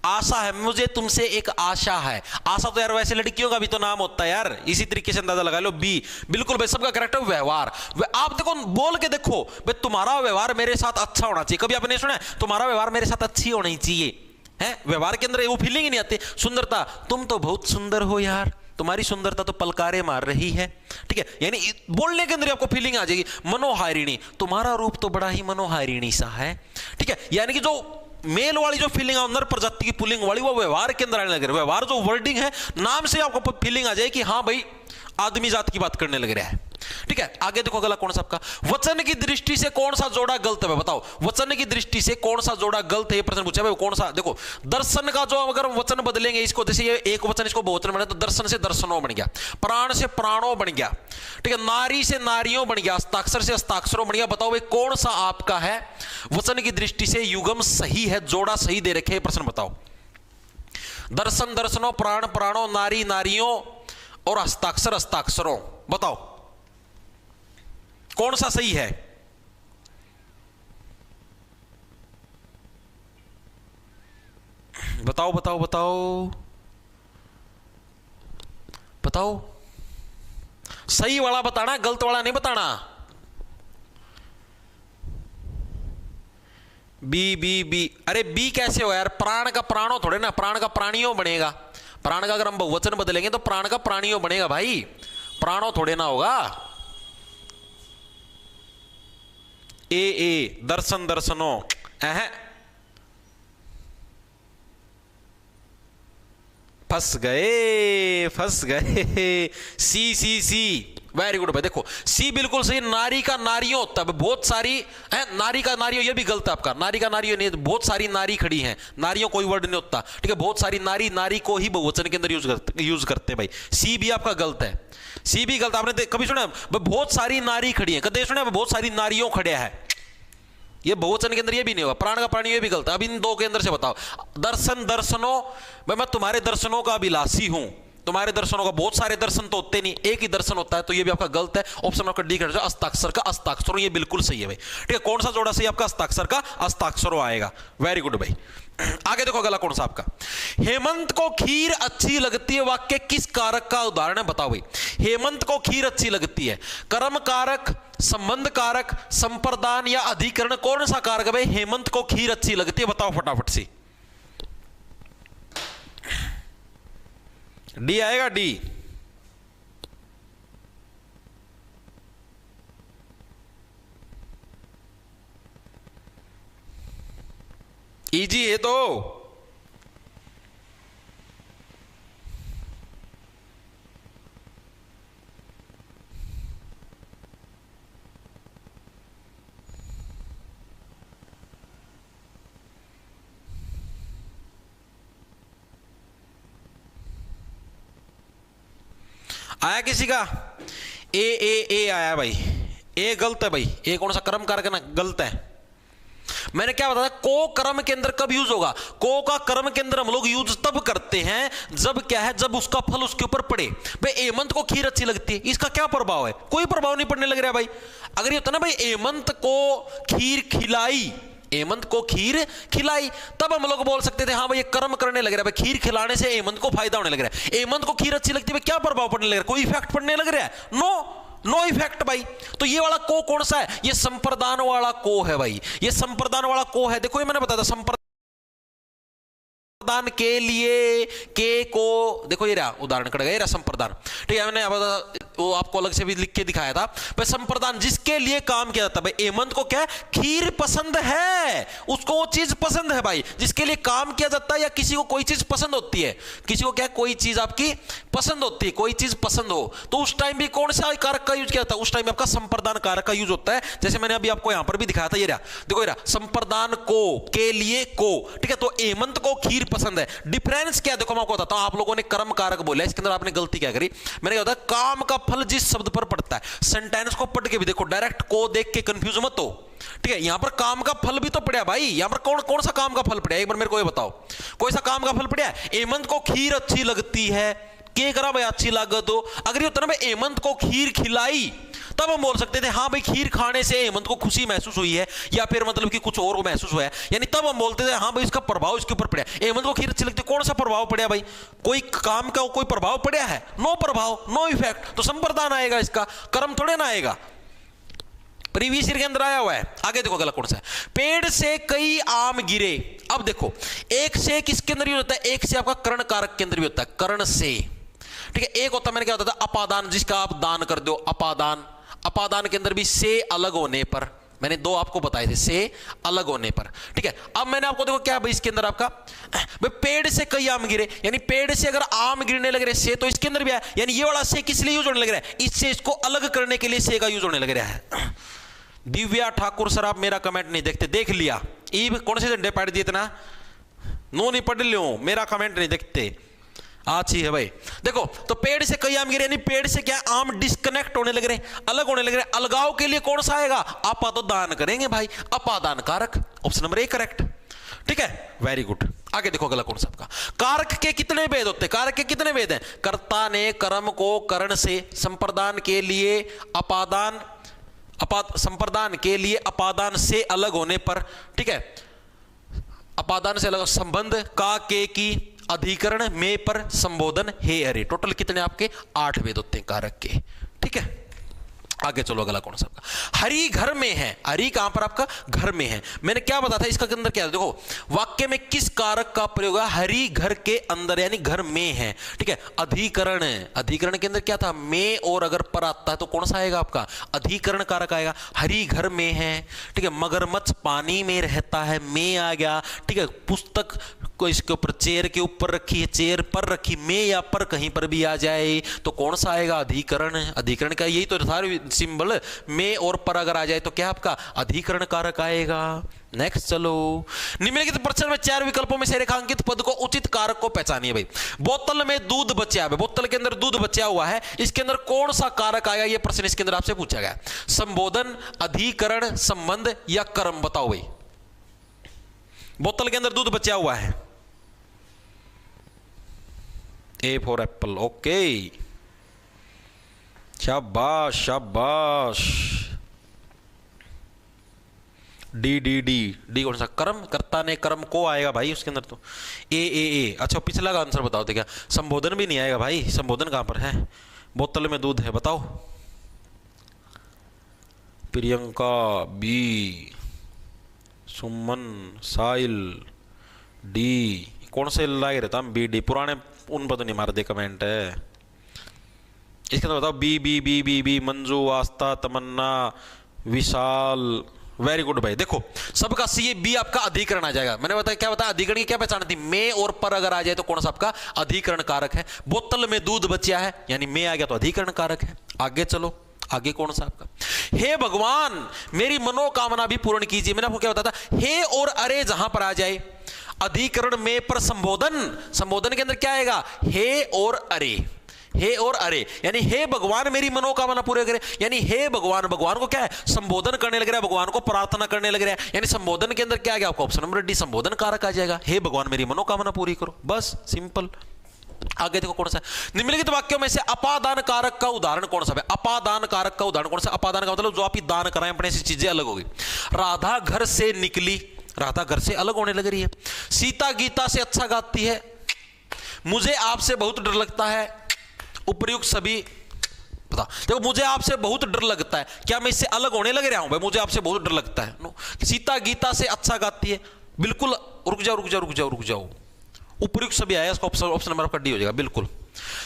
Speaker 1: आशा है, मुझे तुमसे एक आशा है। आशा तो यार वैसे लड़कियों का भी तो नाम होता है यार, इसी तरीके से अंदाजा लगा लो। बी बिल्कुल भाई, सबका करेक्ट है। व्यवहार, आप देखो बोल के देखो भाई, तुम्हारा व्यवहार मेरे साथ अच्छा होना चाहिए। कभी आपने सुना है तुम्हारा व्यवहार मेरे साथ अच्छी होनी चाहिए? है व्यवहार के अंदर वो फीलिंग ही नहीं आती। सुंदरता, तुम तो बहुत सुंदर हो यार, तुम्हारी सुंदरता तो पलकारे मार रही है। ठीक है, यानी बोलने के अंदर आपको फीलिंग आ जाएगी। मनोहारिणी, तुम्हारा रूप तो बड़ा ही मनोहारिणी सा है। ठीक है, यानी कि जो मेल वाली जो फीलिंग है, नर प्रजाति की पुल्लिंग वाली, वो व्यवहार के अंदर आने लग रही है। व्यवहार जो वर्डिंग है, नाम से आपको फीलिंग आ जाए कि हाँ भाई आदमी जात की बात करने लग रहा है। ठीक है, आगे देखो अगला कौन सा आपका, वचन की दृष्टि से कौन सा जोड़ा गलत है? बताओ वचन की दृष्टि से कौन सा जोड़ा गलत है, ये प्रश्न पूछा है। कौन सा? देखो दर्शन का जो अगर वचन बदलेंगे इसको, जैसे ये एक वचन इसको बहुवचन बना तो दर्शन से दर्शनों बन गया, प्राण से प्राणों बन गया। ठीक है, नारी से नारियों बन गया, हस्ताक्षर से हस्ताक्षरों बन गया। बताओ भाई कौन सा आपका है वचन की दृष्टि से युगम सही है, जोड़ा सही दे रखे? प्रश्न बताओ। दर्शन दर्शनों, प्राण प्राणों, नारी नारियों और हस्ताक्षर हस्ताक्षरों, बताओ कौन सा सही है? बताओ बताओ बताओ बताओ, सही वाला बताना, गलत वाला नहीं बताना। बी बी बी, अरे बी कैसे हो यार, प्राण का प्राणो थोड़े ना, प्राण का प्राणियों बनेगा। प्राण का अगर हम बहुवचन बदलेंगे तो प्राण का प्राणियों बनेगा भाई, प्राणो थोड़े ना होगा। ए दर्शन दर्शनों, फंस गए फंस गए। सी सी सी, वेरी गुड भाई। देखो सी बिल्कुल सही, नारी का नारियों होता है, बहुत सारी है, नारी का नारियों, ये भी गलत है आपका, नारी का नारियों नहीं, बहुत सारी नारी खड़ी हैं, नारियों कोई वर्ड नहीं होता, ठीक है, बहुत सारी नारी, नारी को ही बहुवचन के अंदर यूज करते हैं भाई। सी भी आपका गलत है, सी भी गलत। आपने कभी सुना बहुत सारी नारी खड़ी है, कभी सुना बहुत सारी नारियों खड़े हैं, ये बहुवचन के अंदर ये भी नहीं होगा। प्राण का प्राणी ये भी गलत है। अब इन दो के अंदर से बताओ, दर्शन दर्शनों, मैं तुम्हारे दर्शनों का अभिलाषी हूं, तुम्हारे दर्शनों का, बहुत सारे दर्शन तो होते नहीं, एक ही दर्शन होता है, तो ये भी आपका गलत है। ऑप्शन आपका डी कर, हस्ताक्षर का हस्ताक्षर, ये बिल्कुल सही है भाई, ठीक है। कौन सा जोड़ा सही आपका, हस्ताक्षर का हस्ताक्षर आएगा, वेरी गुड भाई। आगे देखो अगला कौन सा आपका, हेमंत को खीर अच्छी लगती है, वाक्य किस कारक का उदाहरण है बताओ भाई। हेमंत को खीर अच्छी लगती है, कर्म कारक, संबंध कारक, संप्रदान या अधिकरण, कौन सा कारक है भाई हेमंत को खीर अच्छी लगती है, बताओ फटाफट से। डी आएगा, डी। इजी है तो, आया किसी का, ए आया भाई, ए गलत है भाई, ए कौन सा कर्म कारक है ना, गलत है। मैंने क्या बताया, को कर्म के अंदर कब यूज होगा, को का कर्म के अंदर हम लोग यूज तब करते हैं जब क्या है, जब उसका फल उसके ऊपर पड़े। भाई हेमंत को खीर अच्छी लगती है, इसका क्या प्रभाव है, कोई प्रभाव नहीं पड़ने लग रहा है भाई। अगर ये होता ना भाई हेमंत को खीर खिलाई, हेमंत को खीर खिलाई, तब हम लोग बोल सकते थे हाँ भाई ये कर्म करने लग रहा है, खीर खिलाने से हेमंत को फायदा होने लग रहा है। हेमंत को खीर अच्छी लगती है, क्या प्रभाव पड़ने लग रहा है, कोई इफेक्ट पड़ने लग रहा है, नो इफेक्ट भाई। तो ये वाला को कौन सा है, ये संप्रदान वाला को है भाई, ये संप्रदान वाला को है। देखो ये मैंने बताया था, संप्रदान के लिए के को, देखो ये रहा उदाहरण कर गया, संप्रदान, ठीक है, मैंने वो आपको अलग से भी लिख के दिखाया था भाई। संप्रदान जिसके लिए काम किया जाता है भाई, हेमंत को क्या है, खीर पसंद है, उसको वो चीज पसंद है भाई, जिसके लिए काम किया जाता है, या किसी को कोई चीज पसंद होती है, किसी को क्या कोई चीज आपकी पसंद होती है, कोई चीज पसंद हो, तो उस टाइम भी कौन सा कारक का यूज किया जाता है, उस टाइम आपका संप्रदान कारक का यूज होता है। जैसे मैंने अभी आपको यहां पर भी दिखाया था, ये रहा देखो, ये रहा संप्रदान को के लिए को, ठीक है। तो हेमंत को खीर पसंद है, डिफरेंस क्या देखो मैं आपको बताता हूं। आप लोगों ने कर्म कारक बोला, इसके अंदर आपने गलती क्या करी, मैंने क्या बताया, काम का फल जिस शब्द पर पड़ता है, सेंटेंस को पढ़ के भी देखो, डायरेक्ट को देख के कंफ्यूज मत हो, ठीक है। यहां पर काम का फल भी तो पड़ा भाई, यहां पर कौन कौन सा काम का फल पड़ा, एक बार मेरे को ये बताओ, कोई सा काम का फल पड़ा। हेमंत को खीर अच्छी लगती है, के करा भाई अच्छी लागत हो, अगर ये होता ना भाई हेमंत को खीर खिलाई, तब हम बोल सकते थे हाँ भाई खीर खाने से हेमंत को खुशी महसूस हुई है, या फिर मतलब कि कुछ और महसूस हुआ है, यानी तब हम बोलते थे हाँ भाई इसका प्रभाव इसके ऊपर पड़ा, हेमंत को खीर अच्छी लगती है, कौन सा प्रभाव पड़ा भाई, कोई काम का कोई प्रभाव पड़ा है, नो प्रभाव, नो इफेक्ट, तो संप्रदान आएगा, इसका कर्म थोड़े ना आएगा, प्रीवियस ईयर के अंदर आया हुआ है। आगे देखो अगला कौन सा है, पेड़ से कई आम गिरे। अब देखो एक से किसके अंदर यूज होता है, एक से आपका कर्ण कारक के अंदर भी होता है, कर्ण से, ठीक है। एक होता है, मैंने क्या होता था, अपादान, जिसका आप दान कर दो, अपादान, अपादान के अंदर भी से अलग होने पर, मैंने दो आपको बताए थे, से अलग होने पर, ठीक है। अब मैंने आपको देखो क्या भाई इसके अंदर आपका भाई पेड़ से कई आम गिरे, यानी पेड़ से अगर आम गिरने लग रहे से, तो इसके अंदर भी है, यानी ये वाला से किस लिए यूज होने लग रहा है, इससे इसको अलग करने के लिए से का यूज होने लग रहा है। दिव्या ठाकुर सर आप मेरा कमेंट नहीं देखते, देख लिया, ईब कौन से झंडे पढ़ दिए इतना, नो नहीं पढ़ लियो, मेरा कमेंट नहीं देखते, अच्छी है भाई। देखो तो पेड़ से कई आम गिरे, यानी पेड़ से क्या आम डिस्कनेक्ट होने लग रहे, अलग होने लग रहे, अलगाव के लिए कौन सा आएगा, अपादान करेंगे भाई, अपादान कारक, ऑप्शन नंबर ए करेक्ट, ठीक है, वेरी गुड। आगे देखो अगला कौन सा आपका, कारक के कितने भेद होते हैं, कारक के कितने भेद हैं, कर्ता ने कर्म को करण से, संप्रदान के लिए अपादान, संप्रदान के लिए अपादान से अलग होने पर, ठीक है, अपादान से अलग संबंध, का के की, अधिकरण, में पर, संबोधन, हे अरे। टोटल कितने आपके 8 भेद होते हैं कारक के। ठीक है, आगे चलो अगला कौन सा आपका, हरि घर में है। हरि कहां पर आपका घर में है। मैंने क्या बताया था इसका के अंदर क्या है, देखो वाक्य में किस कारक का प्रयोग है, हरि घर के अंदर यानी घर में है। ठीक है, अधिकरण, अधिकरण के अंदर क्या था, में और अगर पर आता है तो कौन सा आएगा आपका अधिकरण कारक आएगा। हरि घर में है। ठीक है, मगरमच्छ पानी में रहता है, में आ गया। ठीक है, पुस्तक को इसके ऊपर चेयर के ऊपर रखी है, चेयर पर रखी, में या पर कहीं पर भी आ जाए तो कौन सा आएगा अधिकरण। अधिकरण का यही तो सारे सिंबल, में और पर अगर आ जाए तो क्या आपका अधिकरण कारक आएगा। नेक्स्ट चलो, निम्नलिखित प्रश्न में 4 विकल्पों में से रेखांकित पद को उचित कारक को पहचानिए। भाई बोतल में दूध बचा है, बोतल के अंदर दूध बचा हुआ है, इसके अंदर कौन सा कारक आएगा, यह प्रश्न इसके अंदर आपसे पूछा गया। संबोधन, अधिकरण, संबंध या कर्म, बताओ भाई। बोतल के अंदर दूध बचा हुआ है, ए फॉर एप्पल, ओके, शाबाश शाबाश। डी डी डी डी कौन सा, कर्म, कर्ता ने कर्म को आएगा भाई उसके अंदर तो। ए। अच्छा पिछला का आंसर बताओ तो क्या, संबोधन भी नहीं आएगा भाई, संबोधन कहां पर है, बोतल में दूध है, बताओ। प्रियंका बी, सुमन, साहिल डी, कौन से लाए रहता हम, बी डी, पुराने उन पर तो नहीं मार दे कमेंट है। इसके अंदर बताओ, B B B B B, Manju, Aastha, Tamanna, Vishal, very good भाई। देखो सबका सी, ये बी आपका अधिकरण आ जाएगा। मैंने बताया क्या बताया, अधिकरण की क्या पहचान थी, में और पर अगर आ जाए तो कौन सा आपका अधिकरण कारक है। बोतल में दूध बचा है यानी में आ गया तो अधिकरण कारक है। आगे चलो, आगे कौन सा आपका, हे भगवान मेरी मनोकामना भी पूर्ण कीजिए। मैंने आपको क्या बताया था, हे और अरे जहां पर आ जाए, अधिकरण में पर संबोधन, संबोधन के अंदर क्या आएगा, हे और अरे, हे और अरे यानी हे भगवान मेरी मनोकामना पूरे करे, यानी हे भगवान, भगवान को क्या है संबोधन करने लग रहा है, भगवान को प्रार्थना करने लग रहा है, यानी संबोधन के अंदर क्या आ गया आपको, ऑप्शन नंबर डी संबोधन कारक आ जाएगा। हे भगवान मेरी मनोकामना पूरी करो, बस सिंपल। आगे देखो कौन सा, निम्नलिखित वाक्यों में से अपादान कारक का उदाहरण कौन सा है। अपादान कारक का उदाहरण कौन सा, अपादान का मतलब जो आप ही दान कराएं अपने से चीजें अलग होगी। राधा घर से निकली, राधा घर से अलग होने लग रही है। सीता गीता से अच्छा गाती है, मुझे आपसे बहुत डर लगता है, उपर्युक्त सभी पता। देखो मुझे आपसे बहुत डर लगता है, क्या मैं इससे अलग होने लग रहा हूं भाई, मुझे आपसे बहुत डर लगता है। नो, सीता गीता से अच्छा गाती है, बिल्कुल रुक जाओ रुक जाओ रुक जाओ रुक जाओ, उपर्युक्त सभी आया, इसका ऑप्शन नंबर आपका डी हो जाएगा बिल्कुल।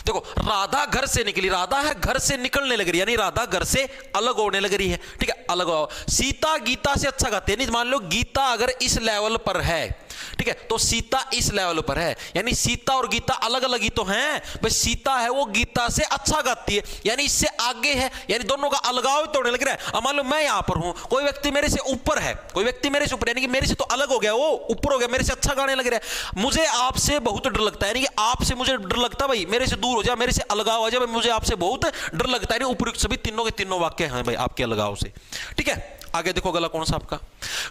Speaker 1: देखो राधा घर से निकली, राधा है घर से निकलने लग रही है, यानी राधा घर से अलग होने लग रही है। ठीक है, अलग हो। सीता गीता से अच्छा गाती है, यानी मान लो गीता अगर इस लेवल पर है, ठीक है, तो सीता इस लेवल पर है, यानी सीता और गीता अलग अलग ही तो हैं, बस सीता है वो गीता से अच्छा गाती है, यानी इससे आगे है, यानी दोनों का अलगाव तो होने लग रहा है। अब मान लो मैं यहां पर हूं, कोई व्यक्ति मेरे से ऊपर है, कोई व्यक्ति मेरे से ऊपर, यानी कि मेरे से तो अलग हो गया, वो ऊपर हो गया, मेरे से अच्छा गाने लग रहा है। मुझे आपसे बहुत डर लगता है, यानी कि आपसे मुझे डर लगता है, भाई मेरे से दूर हो जाए, मेरे से अलगाव हो जाए, मुझे आपसे बहुत डर लगता है। उपयुक्त सभी तीनों के तीनों वाक्य हैं भाई आपके अलगाव से। ठीक है, आगे देखो अगला कौन सा आपका,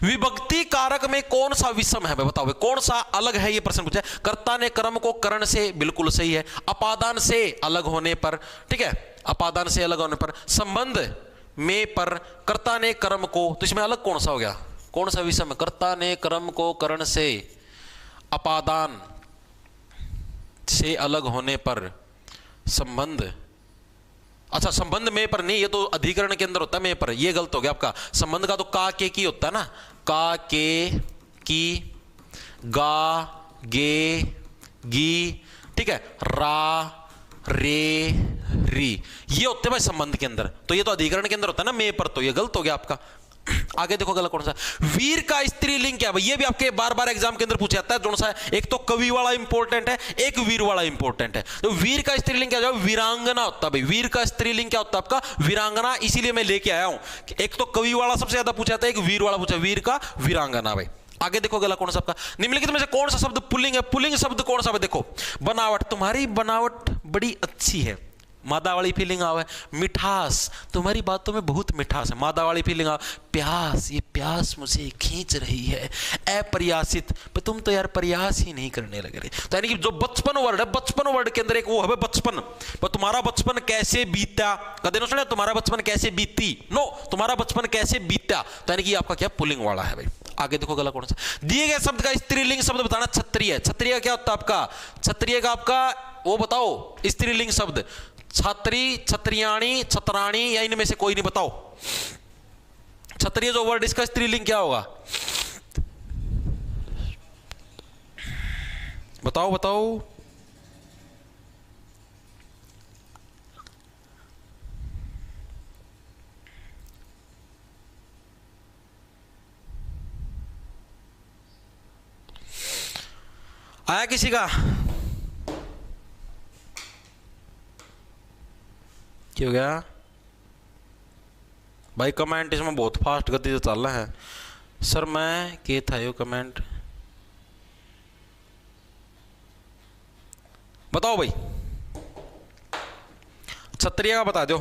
Speaker 1: विभक्ति कारक में कौन सा विषम है, बताओ भाई कौन सा अलग है, ये प्रश्न पूछा है। कर्ता ने कर्म को करण से, बिल्कुल सही है। अपादान से अलग होने पर, ठीक है, अपादान से अलग होने पर। संबंध में पर, कर्ता ने कर्म को, तो इसमें अलग कौन सा हो गया, कौन सा विषम है, कर्ता ने कर्म को करण से, अपादान से अलग होने पर, संबंध, अच्छा संबंध में पर नहीं, ये तो अधिकरण के अंदर होता है में पर, ये गलत हो गया आपका। संबंध का तो का के की होता है ना, का के की, गा गे गी, ठीक है, रा रे री, ये होते हैं भाई संबंध के अंदर, तो ये तो अधिकरण के अंदर होता है ना में पर, तो ये गलत हो गया आपका। आगे देखो अगला कौन सा, वीर का स्त्रीलिंग क्या है, ये भी आपके बार बार एग्जाम के अंदर पूछा जाता है। कौन सा है, एक तो कवि वाला इंपॉर्टेंट है, एक वीर वाला इंपॉर्टेंट है। तो वीर का स्त्रीलिंग क्या, वीरांगना होता है भाई, वीर का स्त्रीलिंग क्या होता है आपका, वीरांगना, इसीलिए मैं लेके आया हूं। एक तो कवि वाला सबसे ज्यादा पूछा जाता है, एक वीर वाला पूछा, वीर का वीरांगना भाई। आगे देखो अगला कौन सा आपका, निम्नलिखित में से कौन सा शब्द पुल्लिंग है, पुल्लिंग शब्द कौन सा है, देखो बनावट, तुम्हारी बनावट बड़ी अच्छी है, मादा वाली फीलिंग आवे, मिठास, तुम्हारी बातों में बहुत मिठास है, मादा वाली फीलिंग आवे। प्यास, ये प्यास मुझे खींच रही है। अप्रयासित, पर तुम तो यार प्रयास ही नहीं करने लग रहे। तो यानी कि जो बचपन वर्ड है, बचपन वर्ड के अंदर एक वो है बचपन, पर तुम्हारा बचपन कैसे बीता, कदे ना सुना तुम्हारा बचपन कैसे बीती, नो तुम्हारा बचपन कैसे बीता, तो यानी कि आपका क्या पुल्लिंग वाला है भाई। आगे देखो अगला कौन सा दिए गए शब्द का स्त्रीलिंग शब्द बताना। क्षत्रिय, क्षत्रिय क्या होता है आपका? क्षत्रिय का आपका वो बताओ स्त्रीलिंग शब्द। छत्री, छत्रियाणी, छतराणी या इनमें से कोई नहीं, बताओ। क्षत्रिय जो वर्ड इसका स्त्रीलिंग क्या होगा? बताओ बताओ। आया किसी का? क्या हो गया भाई? कमेंट इसमें बहुत फास्ट गति से चल रहा है सर। मैं क्या था यो कमेंट, बताओ भाई। क्षत्रिय का बता दो।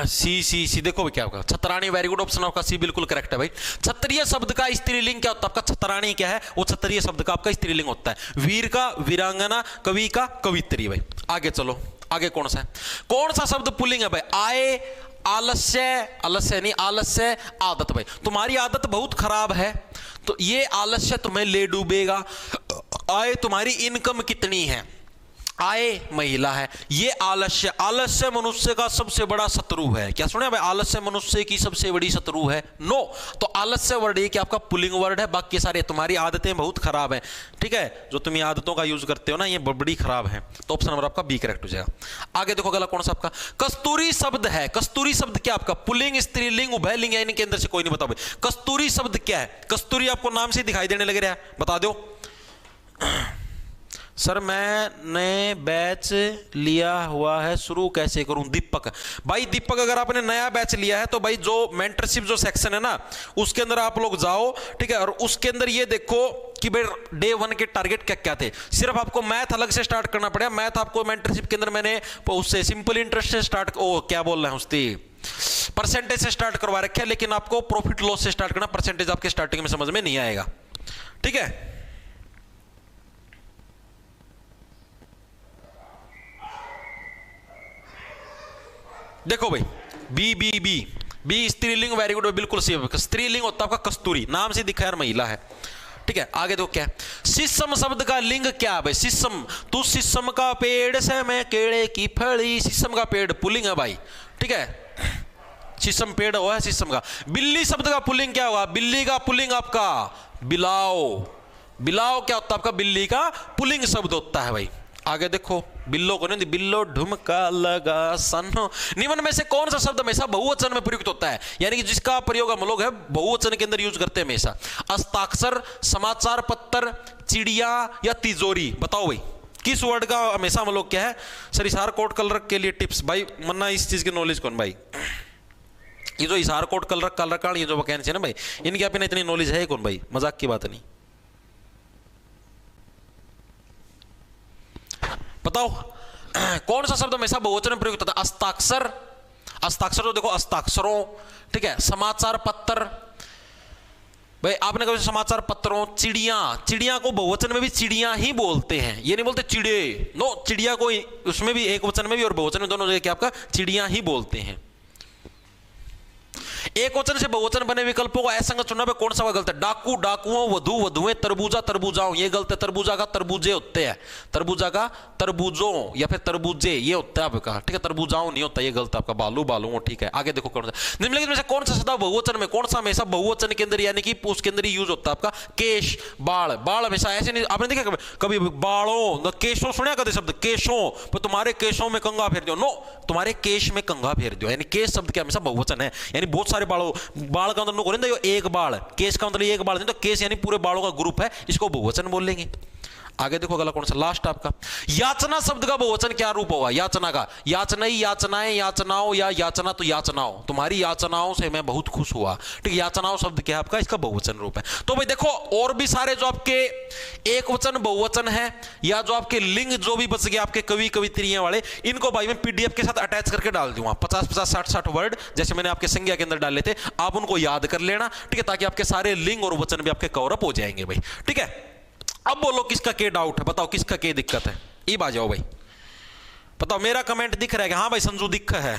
Speaker 1: सी देखो क्या होगा? छतरानी, वेरी गुड ऑप्शन आपका सी बिल्कुल करेक्ट है भाई। क्षत्रिय शब्द का स्त्रीलिंग क्या होता है आपका? छतरानी क्या है? वो क्षत्रिय शब्द का आपका स्त्रीलिंग होता है। वीर का वीरांगना, कवि का कवित्री भाई। आगे चलो, आगे कौन सा है? कौन सा शब्द पुल्लिंग है भाई? आए, आलस्य, आलस्य नहीं आलस्य, आदत भाई। तुम्हारी आदत बहुत खराब है तो ये आलस्य तुम्हें ले डूबेगा। आए तुम्हारी इनकम कितनी है? आय महिला है। ये आलस्य, आलस्य मनुष्य का सबसे बड़ा शत्रु है। क्या सुने भाई? आलस्य मनुष्य की सबसे बड़ी शत्रु है। नो, तो आलस्य वर्ड ये कि आपका पुल्लिंग वर्ड है। बाकी सारे तुम्हारी आदतें बहुत खराब है, ठीक है? जो तुम ये आदतों का यूज करते हो ना, ये बड़ी खराब है। तो ऑप्शन नंबर आपका बी करेक्ट हो जाएगा। आगे देखो अगला कौन सा आपका? कस्तूरी शब्द है। कस्तूरी शब्द क्या आपका? पुल्लिंग, स्त्रीलिंग, उभयलिंग या इनके अंदर से कोई नहीं? बताओ भाई कस्तूरी शब्द क्या है? कस्तूरी आपको नाम से दिखाई देने लग रहा है, बता दो। सर मैंने बैच लिया हुआ है, शुरू कैसे करूं? दीपक भाई, दीपक अगर आपने नया बैच लिया है तो भाई जो मेंटरशिप जो सेक्शन है ना, उसके अंदर आप लोग जाओ, ठीक है? और उसके अंदर ये देखो कि भाई डे 1 के टारगेट क्या क्या थे। सिर्फ आपको मैथ अलग से स्टार्ट करना पड़ेगा। मैथ आपको मेंटरशिप के अंदर मैंने उससे सिंपल इंटरेस्ट से स्टार्ट, ओ क्या बोल रहे हैं उसकी परसेंटेज से स्टार्ट करवा रखा है, लेकिन आपको प्रॉफिट लॉस से स्टार्ट करना। परसेंटेज आपके स्टार्टिंग में समझ में नहीं आएगा, ठीक है? देखो भाई बी बी बी बी स्त्रीलिंग, वेरी गुड, बिल्कुल सही। स्त्रीलिंग होता है आपका कस्तूरी, नाम से दिखा यार महिला है, ठीक है? आगे देखो क्या है? शीशम शब्द का लिंग क्या है भाई? शीशम, तू शीशम का पेड़ से मैं केड़े की फली। शीशम का पेड़ पुल्लिंग है भाई, ठीक है? शीशम पेड़ हुआ है शीशम का। बिल्ली शब्द का पुल्लिंग क्या होगा? बिल्ली का पुल्लिंग आपका बिलाओ। बिलाओ क्या होता है आपका? बिल्ली का पुल्लिंग शब्द होता है भाई। आगे देखो, बिल्लो को नहीं, बिल्लो ढुमका लगा सन्नो। निम्न में से कौन सा शब्द हमेशा बहुवचन में प्रयुक्त होता है, यानी कि जिसका प्रयोग हम लोग है बहुवचन के अंदर यूज करते हैं हमेशा? हस्ताक्षर, समाचार पत्र, चिड़िया या तिजोरी? बताओ भाई किस वर्ड का हमेशा हम लोग क्या है? सर इशार कोड कलर के लिए टिप्स भाई, मन्ना इस चीज की नॉलेज कौन भाई? ये जो इशार कोड कलर का ये जो वैकेंसी है ना भाई, इनकी आप इतनी नॉलेज है कौन भाई? मजाक की बात नहीं, बताओ कौन सा शब्द हमेशा बहुवचन में प्रयुक्त होता है? हस्ताक्षर, हस्ताक्षर तो देखो हस्ताक्षरों, ठीक है? समाचार पत्र भाई, आपने कभी समाचार पत्रों। चिड़िया, चिड़िया को बहुवचन में भी चिड़िया ही बोलते हैं, ये नहीं बोलते चिड़े। नो, चिड़िया को उसमें भी एक वचन में भी और बहुवचन में दोनों जगह क्या आपका चिड़िया ही बोलते हैं। एक वचन से बहुवचन बने विकल्पों को असंगत चुनना पे कौन सा गलत है? डाकू, डाकुओं, वधु, वधुएं, तरबूजा, तरबूजाओं, ये गलत है। तरबूजा का तरबूजे होते हैं, तरबूजा का तरबूजों या फिर तरबूजे ये होता है आपका, ठीक है? तरबूजाओं नहीं होता, ये गलत है आपका। बालू, बालुओं, ठीक है? आगे देखो कौन सा निम्नलिखित में से कौन सा शब्द बहुवचन में, कौन सा हमेशा बहुवचन के अंदर यानी कि उसके अंदर ही यूज होता है आपका? केश, बाल। बाल हमेशा ऐसे नहीं, आपने देखा कभी बालों, केशों सुना कभी शब्द? केशों, पर तुम्हारे केशों में कंघा फेर दो। नो, तुम्हारे केश में कंघा फेर दो, यानी केश शब्द क्या हमेशा बहुवचन है, यानी बहुत सारे बालों। बाल का मतलब नहीं एक बाल, केस का मतलब एक बाल नहीं, तो केस यानी पूरे बालों का ग्रुप है, इसको बहुवचन बोल लेंगे। आगे देखो अगला कौन सा, लास्ट आपका याचना शब्द का बहुवचन क्या रूप होगा, याचना का, याचनाई, याचनाएं, याचनाओं या याचना तो याचनाओं, तुम्हारी याचनाओं से मैं बहुत खुश हुआ। ठीक है, याचनाओं शब्द क्या है आपका, इसका बहुवचन रूप है। तो भाई देखो और भी सारे जो आपके एक वचन बहुवचन है या जो आपके लिंग जो भी बच गए आपके कवि कवित्रियां वाले, इनको भाई मैं पीडीएफ के साथ अटैच करके डाल दूंगा। 50-50, 60-60 वर्ड जैसे मैंने आपके संज्ञा के अंदर डाले थे, आप उनको याद कर लेना। ठीक है, ताकि आपके सारे लिंग और वचन भी आपके कवर अप हो जाएंगे भाई। ठीक है, अब बोलो किसका क्या डाउट है, बताओ किसका क्या दिक्कत है, ये आ जाओ भाई, बताओ। मेरा कमेंट दिख रहा है कि हाँ भाई संजू दिख है।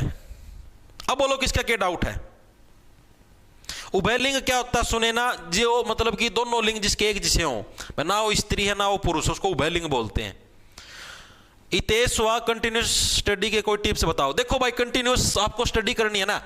Speaker 1: अब बोलो किसका क्या डाउट है। उभयलिंग क्या होता है सुने ना, जो मतलब कि दोनों लिंग जिसके एक जैसे हो, ना वो स्त्री है ना वो पुरुष, उसको उभयलिंग बोलते हैं। इतेश व कंटिन्यूस स्टडी के कोई टिप्स बताओ। देखो भाई कंटिन्यूस आपको स्टडी करनी है ना,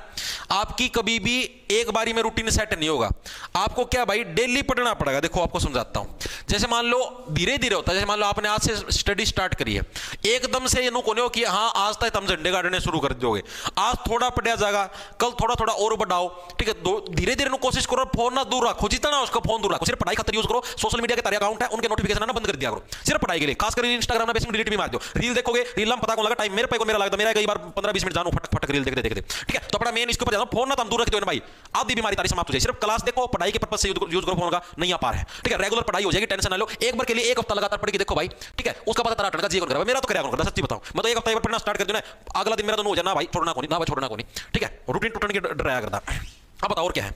Speaker 1: आपकी कभी भी एक बारी में रूटीन सेट नहीं होगा, आपको क्या भाई डेली पढ़ना पड़ेगा। देखो आपको समझाता हूं, जैसे मान लो धीरे धीरे होता है, जैसे मान लो आपने आज से स्टडी स्टार्ट करी है, एकदम से ये नुको नहीं हो कि हाँ आज तक तुम झंडे गाड़ने शुरू कर दोगे, आज थोड़ा पढ़ा जाएगा, कल थोड़ा थोड़ा और बढ़ाओ। ठीक है, धीरे धीरे कोशिश करो, फोन ना दूर रखो, जितना उसका फोन दूर रखो, सिर्फ पढ़ाई खातिर यूज करो। सोशल मीडिया के तारे अकाउंट है उनके नोटिफिकेशन ना बंद कर दिया करो, सिर्फ पढ़ाई के लिए, खासकर इंस्टाग्राम में डिलीट भी मार दो। रील देखोगे, रील में पता कौन लगा टाइम, मेरे पे को मेरा लगता, मेरा कई बार 15-20 मिनट जानू फटक फटक रील देखते देखते। ठीक है, तो अपना मेन इसके ऊपर जाओ, फोन ना तुम दूर रख दो ना भाई, आधी बीमारी तारी समाप्त हो जाए। सिर्फ क्लास देखो, पढ़ाई के पर्पस से यूज करो फोन का, नहीं आ पा रहा है। ठीक है, रेगुलर पढ़ाई हो जाएगी, टेंशन ना लो। एक बार के लिए एक हफ्ता लगातार पढ़ के देखो भाई। ठीक है, उसका पता तारा जी करेगा, मेरा तो करेगा कौन, सच्ची बताऊं मैं तो एक हफ्ता पढ़ना स्टार्ट कर दूं ना, अगला दिन मेरा तो हो जाए ना भाई छोड़ना कोनी, ना भाई छोड़ना कोनी। ठीक है, रूटीन टूटने के डराया करता। अब बताओ और क्या है।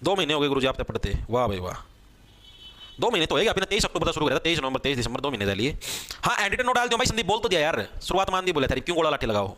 Speaker 1: 2 महीने हो गए गुरुजी आप तक पढ़ते, वाह भाई वाह, 2 महीने तो होएगा, आपने 23 अक्टूबर शुरू करा था, 23 नवंबर 23 दिसंबर 2 महीने डालिए। हाँ एडिटर नोट डाल दियो भाई, संदीप बोल तो दिया यार, शुरुआत मान दी, बोले था क्यों गोला लाठी लगाओ।